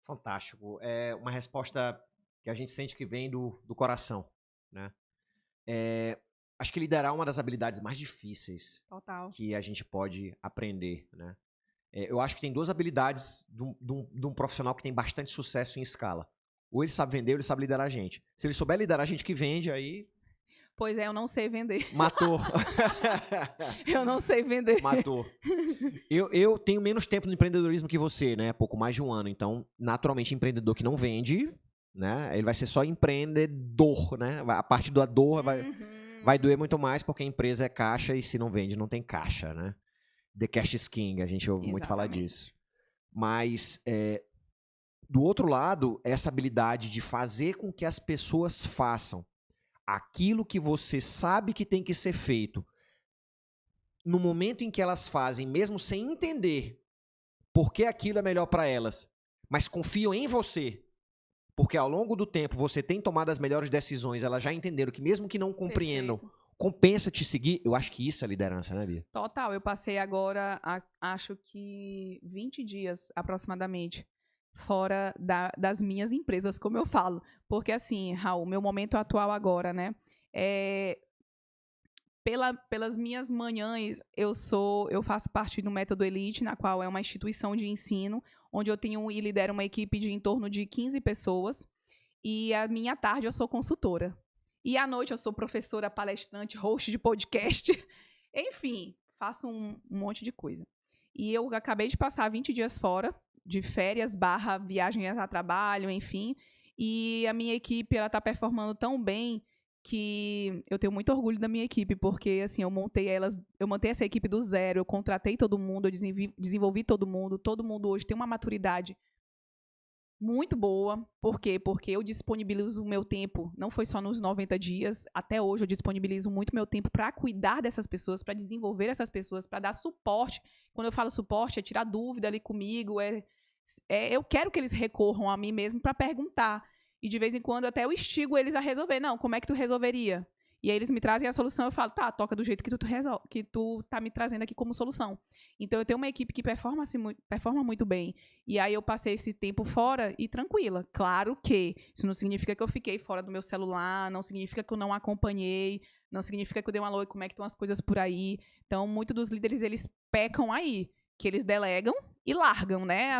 Fantástico. É uma resposta que a gente sente que vem do coração, né? Acho que liderar é uma das habilidades mais difíceis Total. que a gente pode aprender, né? Eu acho que tem duas habilidades de um profissional que tem bastante sucesso em escala. Ou ele sabe vender, ou ele sabe liderar a gente. Se ele souber liderar a gente que vende, aí... Pois é, eu não sei vender. Matou. Eu não sei vender. Matou. Eu tenho menos tempo no empreendedorismo que você, né? Pouco mais de um ano. Então, naturalmente, empreendedor que não vende, né? Ele vai ser só empreendedor, né? A parte da dor vai doer muito mais porque a empresa é caixa e se não vende, não tem caixa, né? The cash is king, a gente ouve muito falar disso. Mas, do outro lado, essa habilidade de fazer com que as pessoas façam aquilo que você sabe que tem que ser feito no momento em que elas fazem, mesmo sem entender por que aquilo é melhor para elas, mas confiam em você, porque ao longo do tempo você tem tomado as melhores decisões, elas já entenderam que mesmo que não compreendam, compensa te seguir. Eu acho que isso é liderança, né, Bia? Total. Eu passei agora, acho que 20 dias aproximadamente, fora das minhas empresas, como eu falo. Porque assim, Raul, meu momento atual agora, né? Pelas minhas manhãs, eu faço parte do Método Elite, na qual é uma instituição de ensino, onde eu tenho e lidero uma equipe de em torno de 15 pessoas. E à minha tarde eu sou consultora. E à noite eu sou professora, palestrante, host de podcast. Enfim, faço um monte de coisa. E eu acabei de passar 20 dias fora, de férias / viagem a trabalho, enfim. E a minha equipe, ela tá performando tão bem que eu tenho muito orgulho da minha equipe, porque assim, eu montei essa equipe do zero, eu contratei todo mundo, eu desenvolvi todo mundo hoje tem uma maturidade muito boa. Por quê? Porque eu disponibilizo o meu tempo, não foi só nos 90 dias, até hoje eu disponibilizo muito meu tempo para cuidar dessas pessoas, para desenvolver essas pessoas, para dar suporte. Quando eu falo suporte, é tirar dúvida ali comigo, eu quero que eles recorram a mim mesmo para perguntar. E de vez em quando até eu instigo eles a resolver. Não, como é que tu resolveria? E aí eles me trazem a solução, eu falo, tá, toca do jeito que tu tá me trazendo aqui como solução. Então eu tenho uma equipe que performa muito bem. E aí eu passei esse tempo fora e tranquila. Claro que isso não significa que eu fiquei fora do meu celular, não significa que eu não acompanhei, não significa que eu dei um alô e como é que estão as coisas por aí. Então, muitos dos líderes, eles pecam aí, que eles delegam e largam, né?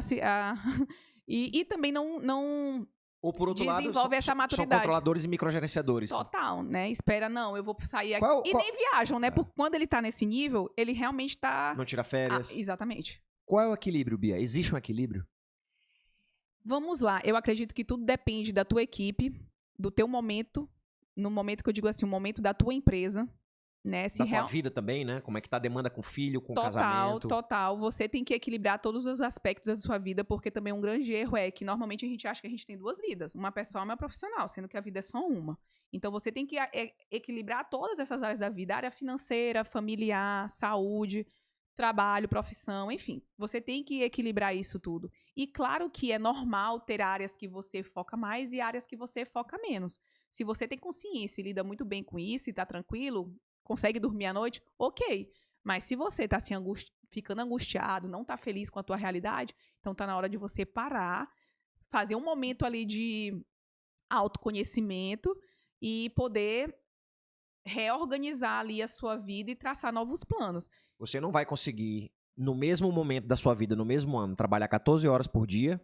E também não ou por outro lado, essa maturidade. São controladores e microgerenciadores. Total, né? Espera, não, eu vou sair aqui. Nem viajam, né? Porque quando ele tá nesse nível, ele realmente tá... Não tira férias. Exatamente. Qual é o equilíbrio, Bia? Existe um equilíbrio? Vamos lá. Eu acredito que tudo depende da tua equipe, do teu momento, no momento que eu digo assim, o momento da tua empresa, né? Da tua vida também, né? Como é que tá a demanda com o filho, com o casamento. Total. Você tem que equilibrar todos os aspectos da sua vida, porque também um grande erro é que normalmente a gente acha que a gente tem duas vidas. Uma pessoal e uma profissional, sendo que a vida é só uma. Então, você tem que equilibrar todas essas áreas da vida. Área financeira, familiar, saúde, trabalho, profissão, enfim. Você tem que equilibrar isso tudo. E claro que é normal ter áreas que você foca mais e áreas que você foca menos. Se você tem consciência e lida muito bem com isso e tá tranquilo, consegue dormir à noite, ok. Mas se você está ficando angustiado, não está feliz com a tua realidade, então está na hora de você parar, fazer um momento ali de autoconhecimento e poder reorganizar ali a sua vida e traçar novos planos. Você não vai conseguir, no mesmo momento da sua vida, no mesmo ano, trabalhar 14 horas por dia,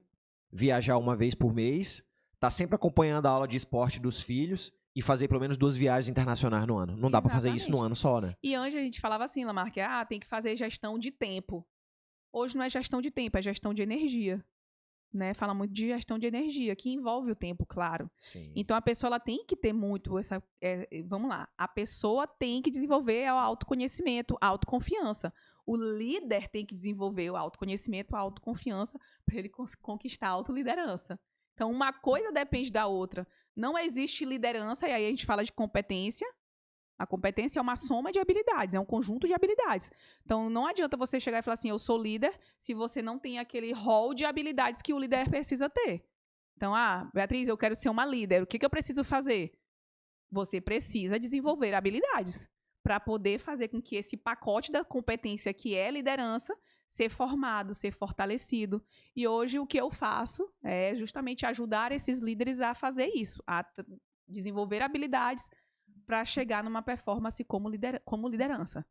viajar uma vez por mês, tá sempre acompanhando a aula de esporte dos filhos e fazer pelo menos 2 viagens internacionais no ano. Não dá pra fazer isso no ano só, né? E antes a gente falava assim, Lamarck, tem que fazer gestão de tempo. Hoje não é gestão de tempo, é gestão de energia. Né? Fala muito de gestão de energia, que envolve o tempo, claro. Sim. Então a pessoa ela tem que ter muito essa... vamos lá, a pessoa tem que desenvolver o autoconhecimento, a autoconfiança. O líder tem que desenvolver o autoconhecimento, a autoconfiança, para ele conquistar a autoliderança. Então, uma coisa depende da outra. Não existe liderança, e aí a gente fala de competência. A competência é uma soma de habilidades, é um conjunto de habilidades. Então, não adianta você chegar e falar assim, eu sou líder, se você não tem aquele rol de habilidades que o líder precisa ter. Então, Beatriz, eu quero ser uma líder. O que eu preciso fazer? Você precisa desenvolver habilidades para poder fazer com que esse pacote da competência que é liderança ser formado, ser fortalecido. E hoje o que eu faço é justamente ajudar esses líderes a fazer isso, a desenvolver habilidades para chegar numa performance como liderança.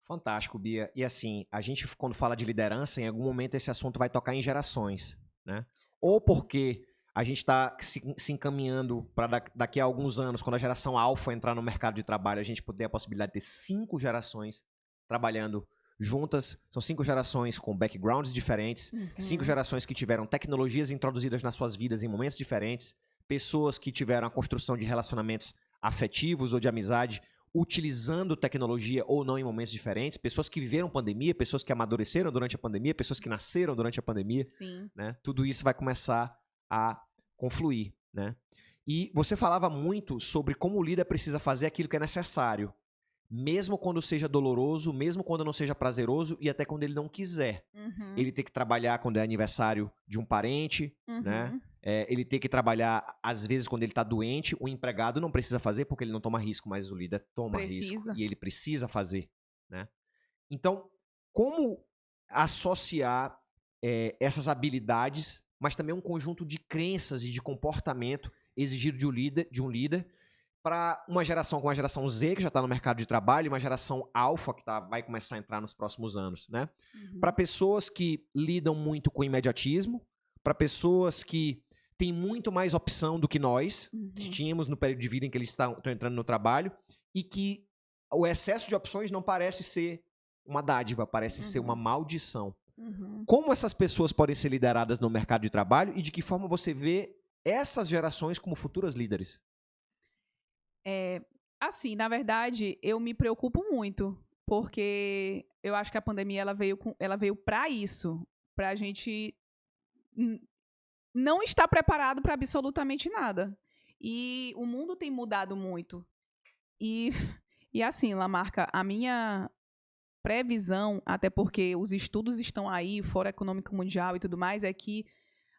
Fantástico, Bia. E assim, a gente, quando fala de liderança, em algum momento esse assunto vai tocar em gerações, né? Ou porque a gente está se encaminhando para daqui a alguns anos, quando a geração alfa entrar no mercado de trabalho, a gente poder a possibilidade de ter 5 gerações trabalhando juntas. São 5 gerações com backgrounds diferentes, 5 gerações que tiveram tecnologias introduzidas nas suas vidas em momentos diferentes, pessoas que tiveram a construção de relacionamentos afetivos ou de amizade utilizando tecnologia ou não em momentos diferentes, pessoas que viveram pandemia, pessoas que amadureceram durante a pandemia, pessoas que nasceram durante a pandemia. Sim. Né? Tudo isso vai começar a confluir. Né? E você falava muito sobre como o líder precisa fazer aquilo que é necessário, mesmo quando seja doloroso, mesmo quando não seja prazeroso e até quando ele não quiser. Ele tem que trabalhar quando é aniversário de um parente, né? Ele tem que trabalhar, às vezes, quando ele está doente. O empregado não precisa fazer porque ele não toma risco, mas o líder toma risco e ele precisa fazer. Né? Então, como associar essas habilidades, mas também um conjunto de crenças e de comportamento exigido de um líder para uma geração como a geração Z, que já está no mercado de trabalho, e uma geração alfa, que vai começar a entrar nos próximos anos. Né? Para pessoas que lidam muito com imediatismo, para pessoas que têm muito mais opção do que nós, que tínhamos no período de vida em que eles estão entrando no trabalho, e que o excesso de opções não parece ser uma dádiva, parece ser uma maldição. Como essas pessoas podem ser lideradas no mercado de trabalho e de que forma você vê essas gerações como futuras líderes? Assim, na verdade, eu me preocupo muito, porque eu acho que a pandemia ela veio para isso, para a gente não estar preparado para absolutamente nada. E o mundo tem mudado muito. E assim, Lamarca, a minha previsão, até porque os estudos estão aí, Fórum Econômico Mundial e tudo mais, é que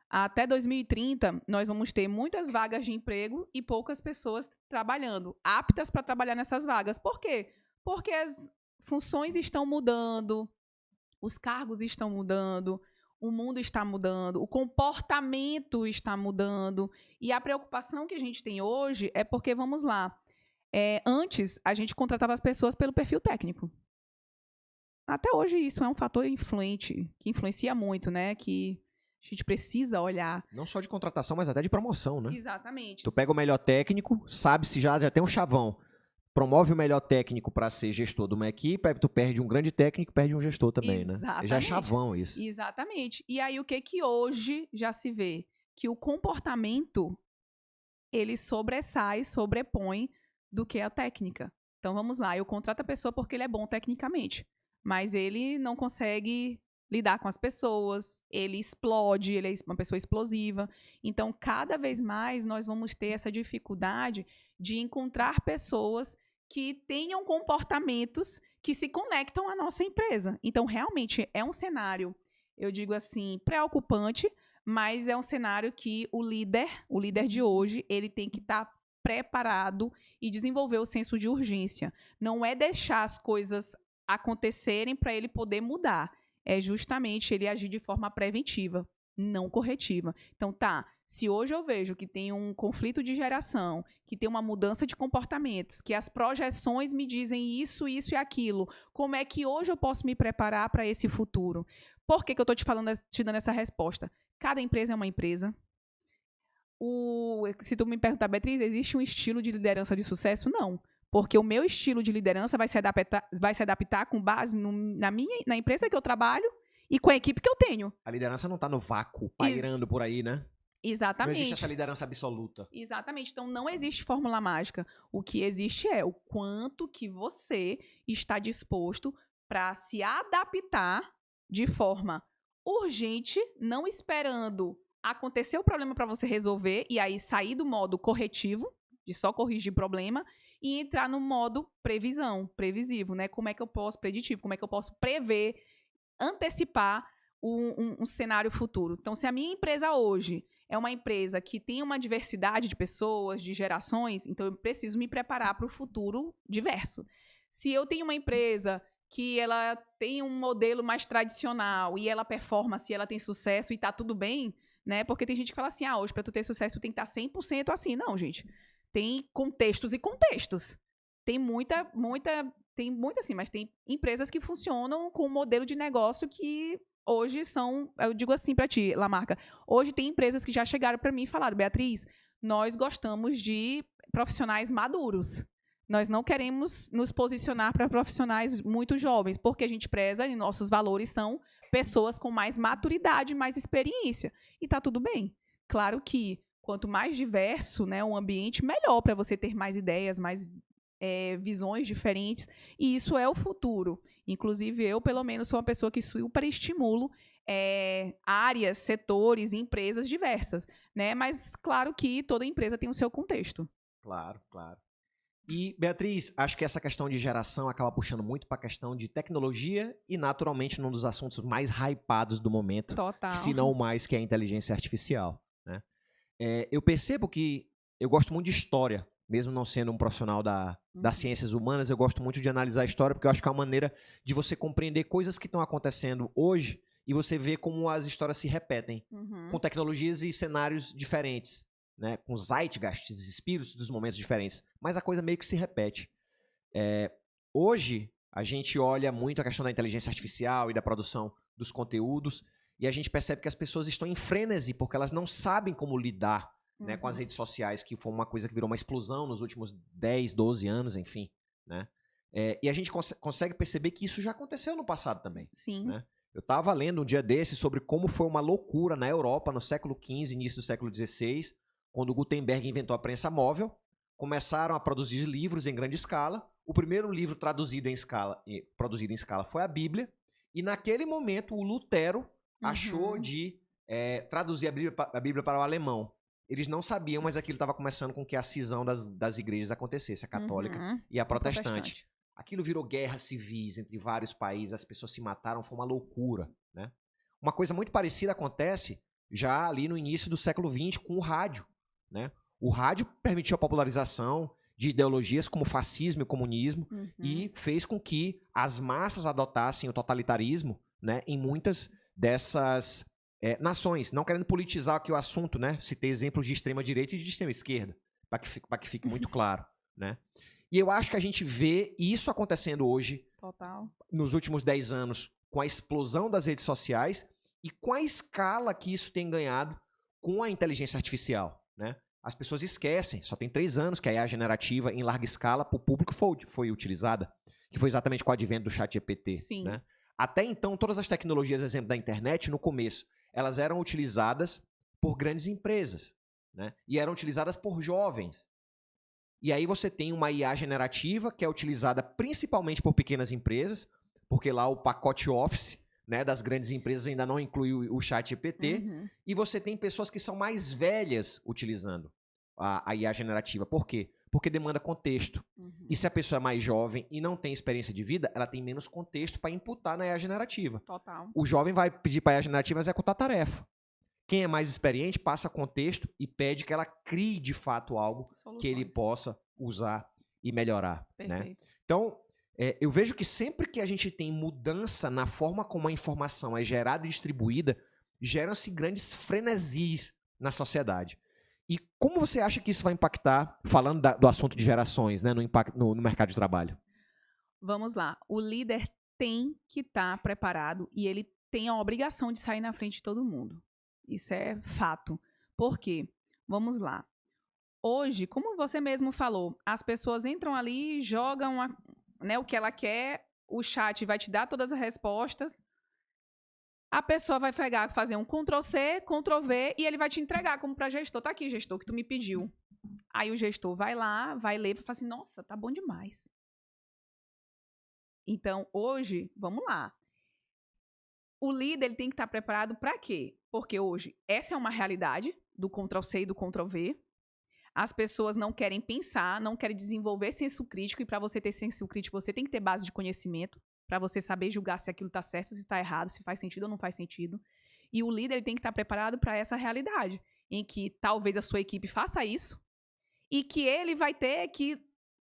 até 2030 nós vamos ter muitas vagas de emprego e poucas pessoas trabalhando, aptas para trabalhar nessas vagas. Por quê? Porque as funções estão mudando, os cargos estão mudando, o mundo está mudando, o comportamento está mudando. E a preocupação que a gente tem hoje é porque, vamos lá, antes a gente contratava as pessoas pelo perfil técnico. Até hoje isso é um fator influente, que influencia muito, né? Que a gente precisa olhar. Não só de contratação, mas até de promoção, né? Exatamente. Tu pega o melhor técnico, sabe se já tem um chavão. Promove o melhor técnico para ser gestor de uma equipe, aí tu perde um grande técnico, perde um gestor também, Exatamente. né? Já é chavão isso. Exatamente. E aí o que hoje já se vê? Que o comportamento, ele sobrepõe do que a técnica. Então vamos lá, eu contrato a pessoa porque ele é bom tecnicamente, mas ele não consegue lidar com as pessoas, ele explode, ele é uma pessoa explosiva. Então, cada vez mais nós vamos ter essa dificuldade de encontrar pessoas que tenham comportamentos que se conectam à nossa empresa. Então, realmente, é um cenário, eu digo assim, preocupante, mas é um cenário que o líder de hoje, ele tem que estar preparado e desenvolver o senso de urgência. Não é deixar as coisas acontecerem para ele poder mudar. É justamente ele agir de forma preventiva, não corretiva. Então, se hoje eu vejo que tem um conflito de geração, que tem uma mudança de comportamentos, que as projeções me dizem isso, isso e aquilo, como é que hoje eu posso me preparar para esse futuro? Por que eu estou te dando essa resposta? Cada empresa é uma empresa. Se tu me perguntar, Beatriz, existe um estilo de liderança de sucesso? Não. Porque o meu estilo de liderança vai se adaptar com base na empresa que eu trabalho e com a equipe que eu tenho. A liderança não está no vácuo, pairando por aí, né? Exatamente. Não existe essa liderança absoluta. Exatamente. Então, não existe fórmula mágica. O que existe é o quanto que você está disposto para se adaptar de forma urgente, não esperando acontecer o problema para você resolver e aí sair do modo corretivo, de só corrigir problema, e entrar no modo previsivo, né? Como é que eu posso, preditivo, como é que eu posso prever, antecipar um cenário futuro. Então, se a minha empresa hoje é uma empresa que tem uma diversidade de pessoas, de gerações, então eu preciso me preparar para o futuro diverso. Se eu tenho uma empresa que ela tem um modelo mais tradicional e ela performa, se ela tem sucesso e tá tudo bem, né? Porque tem gente que fala assim, hoje pra tu ter sucesso tu tem que estar 100% assim. Não, gente. Tem contextos e contextos. Tem muita assim, mas tem empresas que funcionam com um modelo de negócio que hoje são, eu digo assim pra ti, Lamarca, hoje tem empresas que já chegaram pra mim e falaram, Beatriz, nós gostamos de profissionais maduros. Nós não queremos nos posicionar para profissionais muito jovens, porque a gente preza e nossos valores são pessoas com mais maturidade, mais experiência. E tá tudo bem. Claro que quanto mais diverso, né, o ambiente, melhor para você ter mais ideias, mais visões diferentes. E isso é o futuro. Inclusive, eu, pelo menos, sou uma pessoa que super estimulo áreas, setores, empresas diversas. Né? Mas, claro que toda empresa tem o seu contexto. Claro, claro. E, Beatriz, acho que essa questão de geração acaba puxando muito para a questão de tecnologia e, naturalmente, num dos assuntos mais hypados do momento, Total. se não mais, que é a inteligência artificial. Né? Eu percebo que eu gosto muito de história, mesmo não sendo um profissional das ciências humanas, eu gosto muito de analisar a história, porque eu acho que é uma maneira de você compreender coisas que estão acontecendo hoje e você ver como as histórias se repetem, com tecnologias e cenários diferentes. Né, com zeitgests, espíritos dos momentos diferentes, mas a coisa meio que se repete. Hoje, a gente olha muito a questão da inteligência artificial e da produção dos conteúdos, e a gente percebe que as pessoas estão em frênese, porque elas não sabem como lidar né, com as redes sociais, que foi uma coisa que virou uma explosão nos últimos 10, 12 anos, enfim. Né? E a gente consegue perceber que isso já aconteceu no passado também. Sim. Né? Eu estava lendo um dia desses sobre como foi uma loucura na Europa, no século XV, início do século XVI, quando Gutenberg inventou a prensa móvel, começaram a produzir livros em grande escala. O primeiro livro produzido em escala foi a Bíblia. E naquele momento o Lutero achou de traduzir a Bíblia para o alemão. Eles não sabiam, mas aquilo estava começando com que a cisão das igrejas acontecesse, a católica e a protestante. Aquilo virou guerras civis entre vários países, as pessoas se mataram, foi uma loucura. Né? Uma coisa muito parecida acontece já ali no início do século XX com o rádio. Né? O rádio permitiu a popularização de ideologias como fascismo e comunismo e fez com que as massas adotassem o totalitarismo, né, em muitas dessas nações. Não querendo politizar aqui o assunto, né? Citei exemplos de extrema-direita e de extrema-esquerda, para que fique muito claro. Né? E eu acho que a gente vê isso acontecendo hoje, Total. Nos últimos 10 anos, com a explosão das redes sociais e com a escala que isso tem ganhado com a inteligência artificial. Né? As pessoas esquecem, só tem 3 anos que a IA generativa em larga escala para o público foi utilizada, que foi exatamente com o advento do ChatGPT. Né? Até então, todas as tecnologias, exemplo da internet, no começo, elas eram utilizadas por grandes empresas, né? E eram utilizadas por jovens. E aí você tem uma IA generativa que é utilizada principalmente por pequenas empresas, porque lá o pacote Office, né, das grandes empresas ainda não inclui o ChatGPT, e você tem pessoas que são mais velhas utilizando a IA generativa. Por quê? Porque demanda contexto. E se a pessoa é mais jovem e não tem experiência de vida, ela tem menos contexto para imputar na IA generativa. Total. O jovem vai pedir para a IA generativa executar tarefa. Quem é mais experiente passa contexto e pede que ela crie de fato algo que ele possa usar e melhorar. Né? Então, eu vejo que sempre que a gente tem mudança na forma como a informação é gerada e distribuída, geram-se grandes frenesis na sociedade. E como você acha que isso vai impactar, falando do assunto de gerações, né, no mercado de trabalho? Vamos lá. O líder tem que estar preparado e ele tem a obrigação de sair na frente de todo mundo. Isso é fato. Por quê? Vamos lá. Hoje, como você mesmo falou, as pessoas entram ali, jogam o que ela quer, o chat vai te dar todas as respostas, a pessoa vai pegar, fazer um Ctrl+C, Ctrl+V e ele vai te entregar como para gestor. Tá aqui, gestor, que tu me pediu. Aí o gestor vai lá, vai ler e fala assim, nossa, tá bom demais. Então, hoje, vamos lá. O líder ele tem que estar preparado para quê? Porque hoje essa é uma realidade do Ctrl+C e do Ctrl+V. As pessoas não querem pensar, não querem desenvolver senso crítico, e para você ter senso crítico, você tem que ter base de conhecimento, para você saber julgar se aquilo está certo, se está errado, se faz sentido ou não faz sentido. E o líder ele tem que estar preparado para essa realidade, em que talvez a sua equipe faça isso, e que ele vai ter que,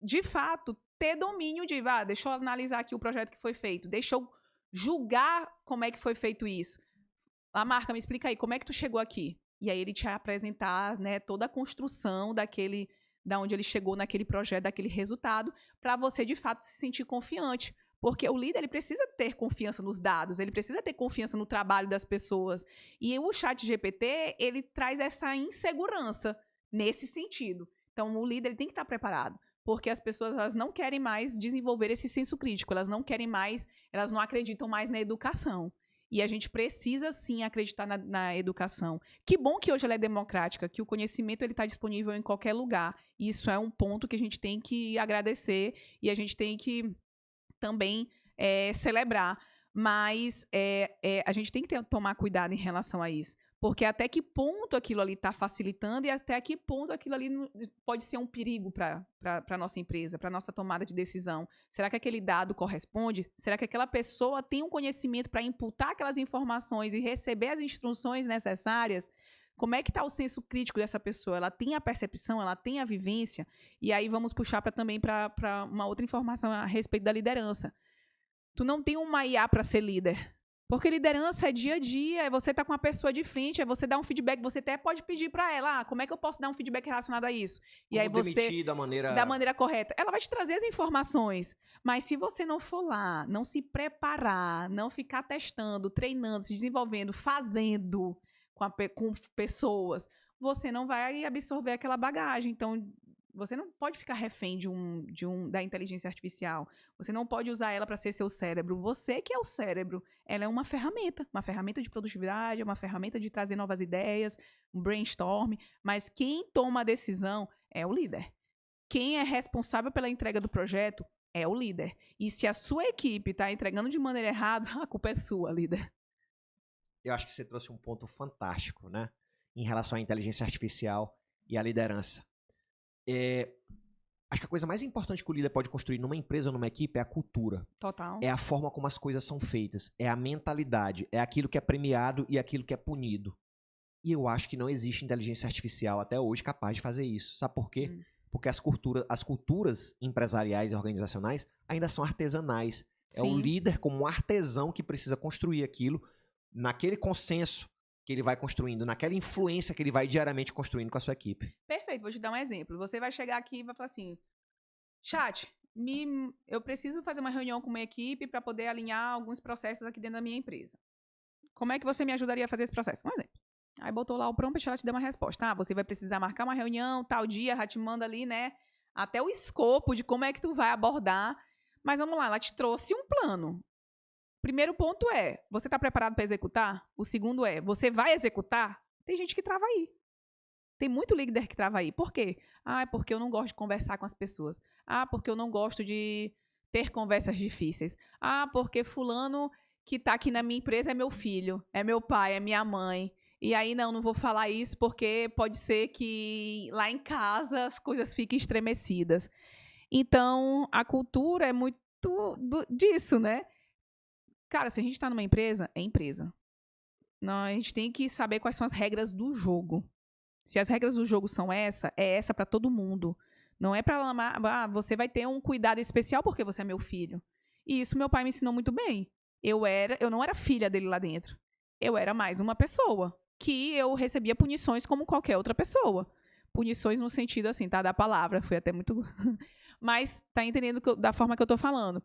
de fato, ter domínio de, deixa eu analisar aqui o projeto que foi feito, deixa eu julgar como é que foi feito isso. A marca, me explica aí, como é que tu chegou aqui? E aí ele te apresentar, né, toda a construção da onde ele chegou naquele projeto, daquele resultado, para você, de fato, se sentir confiante. Porque o líder, ele precisa ter confiança nos dados, ele precisa ter confiança no trabalho das pessoas. E o ChatGPT, ele traz essa insegurança nesse sentido. Então, o líder ele tem que estar preparado. Porque as pessoas elas não querem mais desenvolver esse senso crítico, elas não querem mais, elas não acreditam mais na educação. E a gente precisa, sim, acreditar na educação. Que bom que hoje ela é democrática, que o conhecimento está disponível em qualquer lugar. E isso é um ponto que a gente tem que agradecer e a gente tem que também celebrar. Mas a gente tem que tomar cuidado em relação a isso. Porque até que ponto aquilo ali está facilitando e até que ponto aquilo ali pode ser um perigo para a nossa empresa, para a nossa tomada de decisão. Será que aquele dado corresponde? Será que aquela pessoa tem um conhecimento para imputar aquelas informações e receber as instruções necessárias? Como é que está o senso crítico dessa pessoa? Ela tem a percepção, ela tem a vivência? E aí vamos puxar também para uma outra informação a respeito da liderança. Tu não tem uma IA para ser líder. Porque liderança é dia a dia, é você estar com uma pessoa de frente, é você dar um feedback, você até pode pedir para ela, como é que eu posso dar um feedback relacionado a isso? E como aí você demitir da maneira correta. Ela vai te trazer as informações, mas se você não for lá, não se preparar, não ficar testando, treinando, se desenvolvendo, fazendo com pessoas, você não vai absorver aquela bagagem. Então, você não pode ficar refém da inteligência artificial. Você não pode usar ela para ser seu cérebro. Você que é o cérebro. Ela é uma ferramenta de produtividade, é uma ferramenta de trazer novas ideias, um brainstorm. Mas quem toma a decisão é o líder. Quem é responsável pela entrega do projeto é o líder. E se a sua equipe está entregando de maneira errada, a culpa é sua, líder. Eu acho que você trouxe um ponto fantástico, né? Em relação à inteligência artificial e à liderança. Acho que a coisa mais importante que o líder pode construir numa empresa ou numa equipe é a cultura. Total. É a forma como as coisas são feitas. É a mentalidade. É aquilo que é premiado e aquilo que é punido. E eu acho que não existe inteligência artificial até hoje capaz de fazer isso. Sabe por quê? Porque as culturas empresariais e organizacionais ainda são artesanais. Sim. É o líder como um artesão que precisa construir aquilo naquele consenso que ele vai construindo, naquela influência que ele vai diariamente construindo com a sua equipe. Perfeito, vou te dar um exemplo. Você vai chegar aqui e vai falar assim, chat, eu preciso fazer uma reunião com uma equipe para poder alinhar alguns processos aqui dentro da minha empresa. Como é que você me ajudaria a fazer esse processo? Um exemplo. Aí botou lá o prompt e ela te deu uma resposta. Você vai precisar marcar uma reunião, tal dia, ela te manda ali, né, até o escopo de como é que tu vai abordar. Mas vamos lá, ela te trouxe um plano. Primeiro ponto é, você está preparado para executar? O segundo é, você vai executar? Tem gente que trava aí. Tem muito líder que trava aí. Por quê? É porque eu não gosto de conversar com as pessoas. Porque eu não gosto de ter conversas difíceis. Porque fulano que está aqui na minha empresa é meu filho, é meu pai, é minha mãe. E aí, não vou falar isso porque pode ser que lá em casa as coisas fiquem estremecidas. Então, a cultura é muito disso, né? Cara, se a gente está numa empresa, é empresa. Não, a gente tem que saber quais são as regras do jogo. Se as regras do jogo são é essa para todo mundo. Não é para você vai ter um cuidado especial porque você é meu filho. E isso meu pai me ensinou muito bem. Eu não era filha dele lá dentro. Eu era mais uma pessoa que eu recebia punições como qualquer outra pessoa. Punições no sentido assim, tá? Da palavra, foi até muito... Mas tá entendendo da forma que eu tô falando.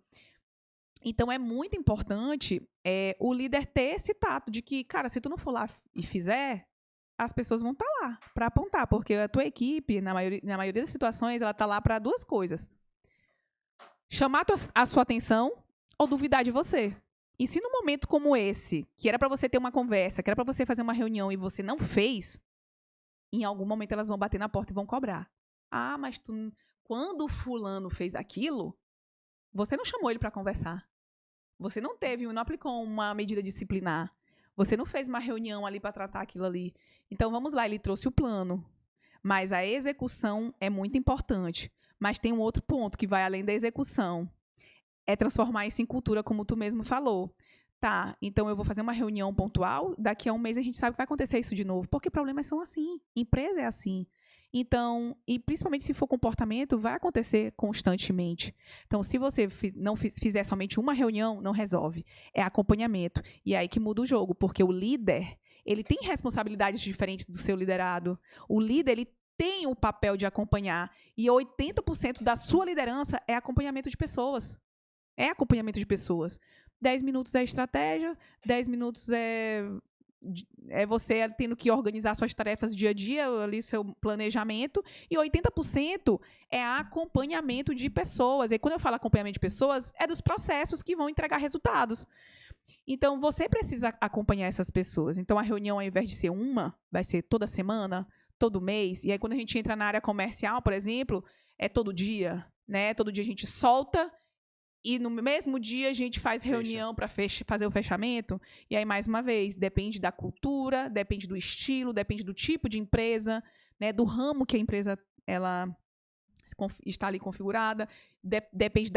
Então, é muito importante o líder ter esse tato de que, cara, se tu não for lá e fizer, as pessoas vão estar lá para apontar, porque a tua equipe, na maioria das situações, ela está lá para duas coisas. Chamar a sua atenção ou duvidar de você. E se num momento como esse, que era para você ter uma conversa, que era para você fazer uma reunião e você não fez, em algum momento elas vão bater na porta e vão cobrar. Mas quando o fulano fez aquilo, você não chamou ele para conversar. Você não aplicou uma medida disciplinar. Você não fez uma reunião ali para tratar aquilo ali. Então, vamos lá, ele trouxe o plano. Mas a execução é muito importante. Mas tem um outro ponto que vai além da execução. É transformar isso em cultura, como tu mesmo falou. Tá, então eu vou fazer uma reunião pontual, daqui a um mês a gente sabe que vai acontecer isso de novo. Porque problemas são assim. Empresa é assim. Então, e principalmente se for comportamento, vai acontecer constantemente. Então, se você não fizer somente uma reunião, não resolve. É acompanhamento. E é aí que muda o jogo, porque o líder, ele tem responsabilidades diferentes do seu liderado. O líder, ele tem o papel de acompanhar. E 80% da sua liderança é acompanhamento de pessoas. É acompanhamento de pessoas. 10 minutos é estratégia, 10 minutos é você tendo que organizar suas tarefas dia a dia, ali seu planejamento, e 80% é acompanhamento de pessoas. E quando eu falo acompanhamento de pessoas, é dos processos que vão entregar resultados. Então, você precisa acompanhar essas pessoas. Então, a reunião, ao invés de ser vai ser toda semana, todo mês. E aí, quando a gente entra na área comercial, por exemplo, é todo dia, né? Todo dia a gente solta e no mesmo dia a gente faz reunião para fazer o fechamento. E aí, mais uma vez, depende da cultura, depende do estilo, depende do tipo de empresa, né, do ramo que a empresa ela está ali configurada, depende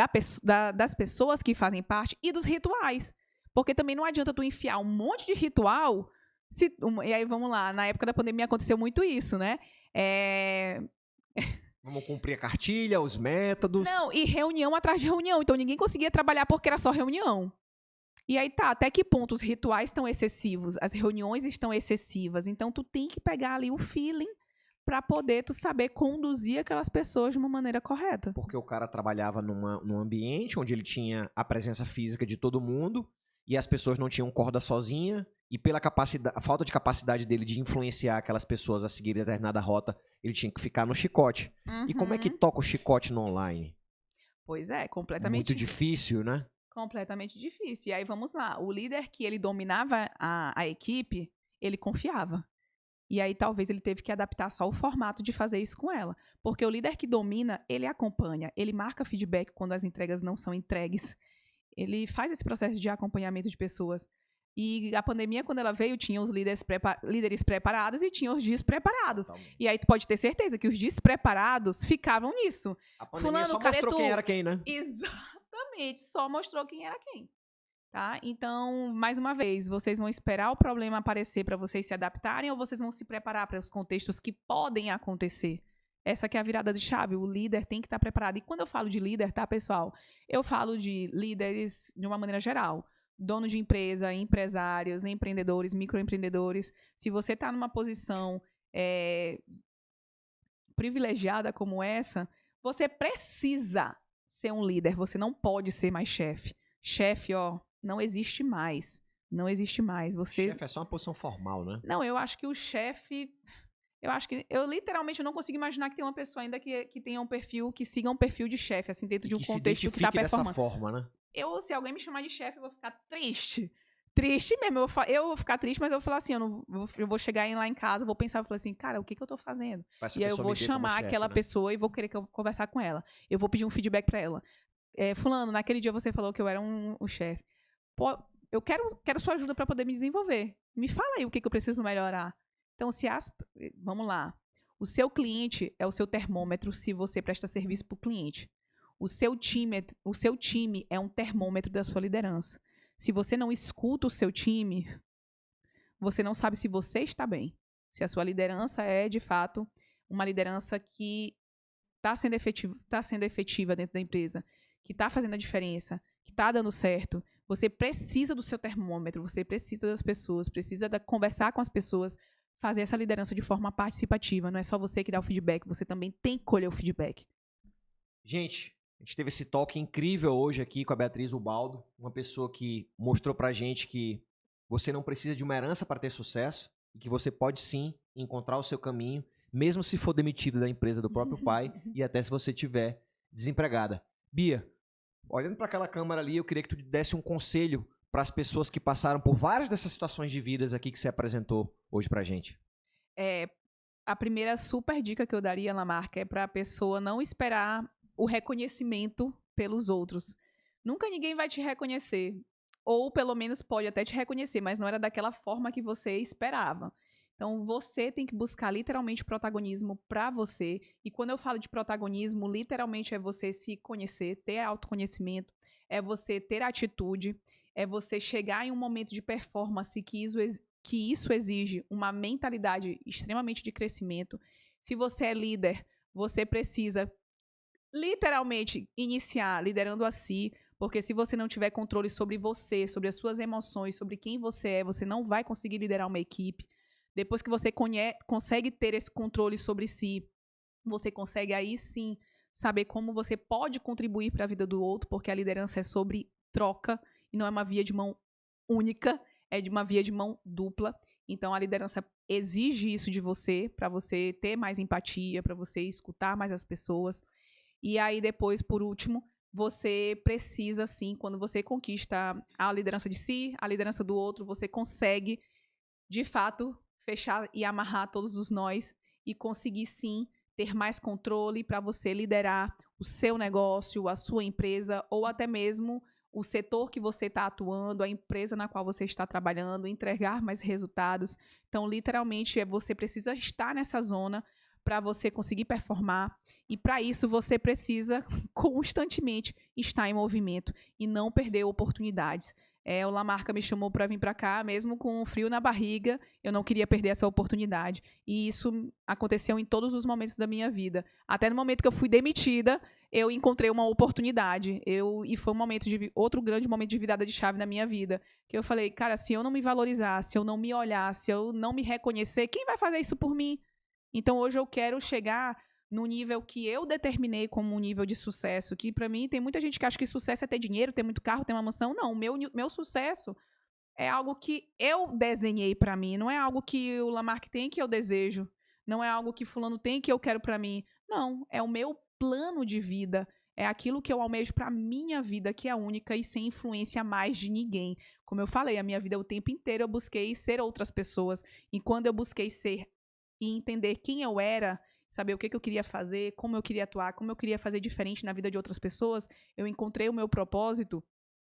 das pessoas que fazem parte e dos rituais. Porque também não adianta tu enfiar um monte de ritual. E aí, vamos lá, na época da pandemia aconteceu muito isso, né? Vamos cumprir a cartilha, os métodos. Não, e reunião atrás de reunião. Então, ninguém conseguia trabalhar porque era só reunião. E aí, até que ponto os rituais estão excessivos, as reuniões estão excessivas. Então, tu tem que pegar ali o feeling para poder tu saber conduzir aquelas pessoas de uma maneira correta. Porque o cara trabalhava num ambiente onde ele tinha a presença física de todo mundo e as pessoas não tinham corda sozinha, e pela a falta de capacidade dele de influenciar aquelas pessoas a seguir determinada rota, ele tinha que ficar no chicote. Uhum. E como é que toca o chicote no online? Pois é, completamente. Muito difícil, né? Completamente difícil. E aí, vamos lá. O líder que ele dominava a equipe, ele confiava. E aí, talvez, ele teve que adaptar só o formato de fazer isso com ela. Porque o líder que domina, ele acompanha. Ele marca feedback quando as entregas não são entregues. Ele faz esse processo de acompanhamento de pessoas. E a pandemia, quando ela veio, tinha os líderes preparados e tinha os despreparados. Totalmente. E aí tu pode ter certeza que os despreparados ficavam nisso. A pandemia só mostrou quem era quem, né? Exatamente, só mostrou quem era quem. Tá? Então, mais uma vez, vocês vão esperar o problema aparecer para vocês se adaptarem ou vocês vão se preparar para os contextos que podem acontecer? Essa que é a virada de chave. O líder tem que estar preparado. E quando eu falo de líder, tá, pessoal? Eu falo de líderes de uma maneira geral. Dono de empresa, empresários, empreendedores, microempreendedores. Se você está numa posição privilegiada como essa, você precisa ser um líder. Você não pode ser mais chefe. Chefe, não existe mais. Não existe mais. Chefe é só uma posição formal, né? Não, eu acho que o chefe... Eu literalmente não consigo imaginar que tem uma pessoa ainda que tenha um perfil, que siga um perfil de chefe, assim, dentro de um contexto que tá performando. Dessa forma, né? Se alguém me chamar de chefe, eu vou ficar triste. Triste mesmo. Eu vou ficar triste, mas eu vou falar assim, eu vou chegar lá em casa, vou pensar, vou falar assim, cara, o que eu tô fazendo? E aí eu vou chamar aquela pessoa e vou querer conversar com ela. Eu vou pedir um feedback pra ela. Fulano, naquele dia você falou que eu era um chefe. Pô, eu quero sua ajuda pra poder me desenvolver. Me fala aí o que eu preciso melhorar. Então, vamos lá. O seu cliente é o seu termômetro se você presta serviço para o cliente. O seu time é um termômetro da sua liderança. Se você não escuta o seu time, você não sabe se você está bem. Se a sua liderança é, de fato, uma liderança que está sendo efetiva dentro da empresa, que está fazendo a diferença, que está dando certo. Você precisa do seu termômetro, você precisa das pessoas, precisa conversar com as pessoas, fazer essa liderança de forma participativa. Não é só você que dá o feedback, você também tem que colher o feedback. Gente, a gente teve esse toque incrível hoje aqui com a Beatriz Ubaldo, uma pessoa que mostrou pra gente que você não precisa de uma herança para ter sucesso e que você pode sim encontrar o seu caminho, mesmo se for demitido da empresa do próprio pai e até se você estiver desempregada. Bia, olhando para aquela câmera ali, eu queria que tu desse um conselho para as pessoas que passaram por várias dessas situações de vidas aqui que você apresentou hoje pra gente. A primeira super dica que eu daria na marca é para a pessoa não esperar o reconhecimento pelos outros. Nunca ninguém vai te reconhecer. Ou pelo menos pode até te reconhecer, mas não era daquela forma que você esperava. Então, você tem que buscar literalmente protagonismo para você. E quando eu falo de protagonismo, literalmente é você se conhecer, ter autoconhecimento, é você ter atitude, é você chegar em um momento de performance que isso exige uma mentalidade extremamente de crescimento. Se você é líder, você precisa literalmente iniciar liderando a si, porque se você não tiver controle sobre você, sobre as suas emoções, sobre quem você é, você não vai conseguir liderar uma equipe. Depois que você consegue ter esse controle sobre si, você consegue aí sim saber como você pode contribuir para a vida do outro, porque a liderança é sobre troca e não é uma via de mão única, é de uma via de mão dupla. Então a liderança exige isso de você, para você ter mais empatia, para você escutar mais as pessoas. E aí depois, por último, você precisa sim, quando você conquista a liderança de si, a liderança do outro, você consegue de fato fechar e amarrar todos os nós e conseguir sim ter mais controle para você liderar o seu negócio, a sua empresa ou até mesmo o setor que você está atuando, a empresa na qual você está trabalhando, entregar mais resultados. Então, literalmente, você precisa estar nessa zona para você conseguir performar. E para isso, você precisa constantemente estar em movimento e não perder oportunidades. O Lamarca me chamou para vir para cá, mesmo com um frio na barriga, eu não queria perder essa oportunidade. E isso aconteceu em todos os momentos da minha vida. Até no momento que eu fui demitida, eu encontrei uma oportunidade. E foi outro grande momento de virada de chave na minha vida. Que eu falei, cara, se eu não me valorizar, se eu não me olhar, se eu não me reconhecer, quem vai fazer isso por mim? Então, hoje eu quero chegar no nível que eu determinei como um nível de sucesso, que para mim tem muita gente que acha que sucesso é ter dinheiro, ter muito carro, ter uma mansão. Não, meu sucesso é algo que eu desenhei para mim, não é algo que o Lamarck tem que eu desejo, não é algo que fulano tem que eu quero para mim. Não, é o meu plano de vida, é aquilo que eu almejo para minha vida, que é única e sem influência mais de ninguém. Como eu falei, a minha vida o tempo inteiro eu busquei ser outras pessoas, e quando eu busquei ser e entender quem eu era, saber o que eu queria fazer, como eu queria atuar, como eu queria fazer diferente na vida de outras pessoas, eu encontrei o meu propósito,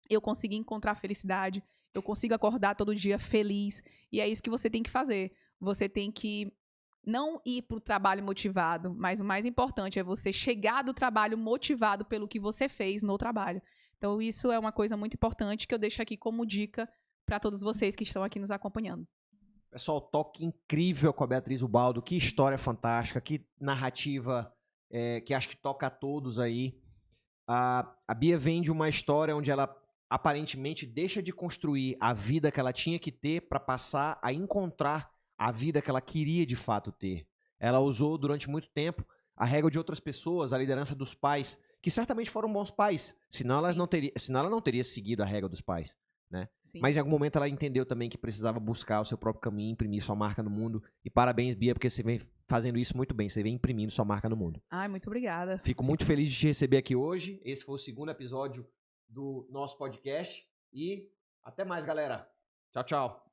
eu consegui encontrar felicidade, eu consigo acordar todo dia feliz, e é isso que você tem que fazer. Você tem que não ir para o trabalho motivado, mas o mais importante é você chegar do trabalho motivado pelo que você fez no trabalho. Então, isso é uma coisa muito importante que eu deixo aqui como dica para todos vocês que estão aqui nos acompanhando. Pessoal, toque incrível com a Beatriz Ubaldo, que história fantástica, que narrativa que acho que toca a todos aí. A Bia vem de uma história onde ela aparentemente deixa de construir a vida que ela tinha que ter para passar a encontrar a vida que ela queria de fato ter. Ela usou durante muito tempo a régua de outras pessoas, a liderança dos pais, que certamente foram bons pais, senão ela não teria seguido a régua dos pais. Né? Mas em algum momento ela entendeu também que precisava buscar o seu próprio caminho, imprimir sua marca no mundo. E parabéns, Bia, porque você vem fazendo isso muito bem. Você vem imprimindo sua marca no mundo. Ai, muito obrigada. Fico muito feliz de te receber aqui hoje. Esse foi o segundo episódio do nosso podcast. E até mais, galera. Tchau, tchau.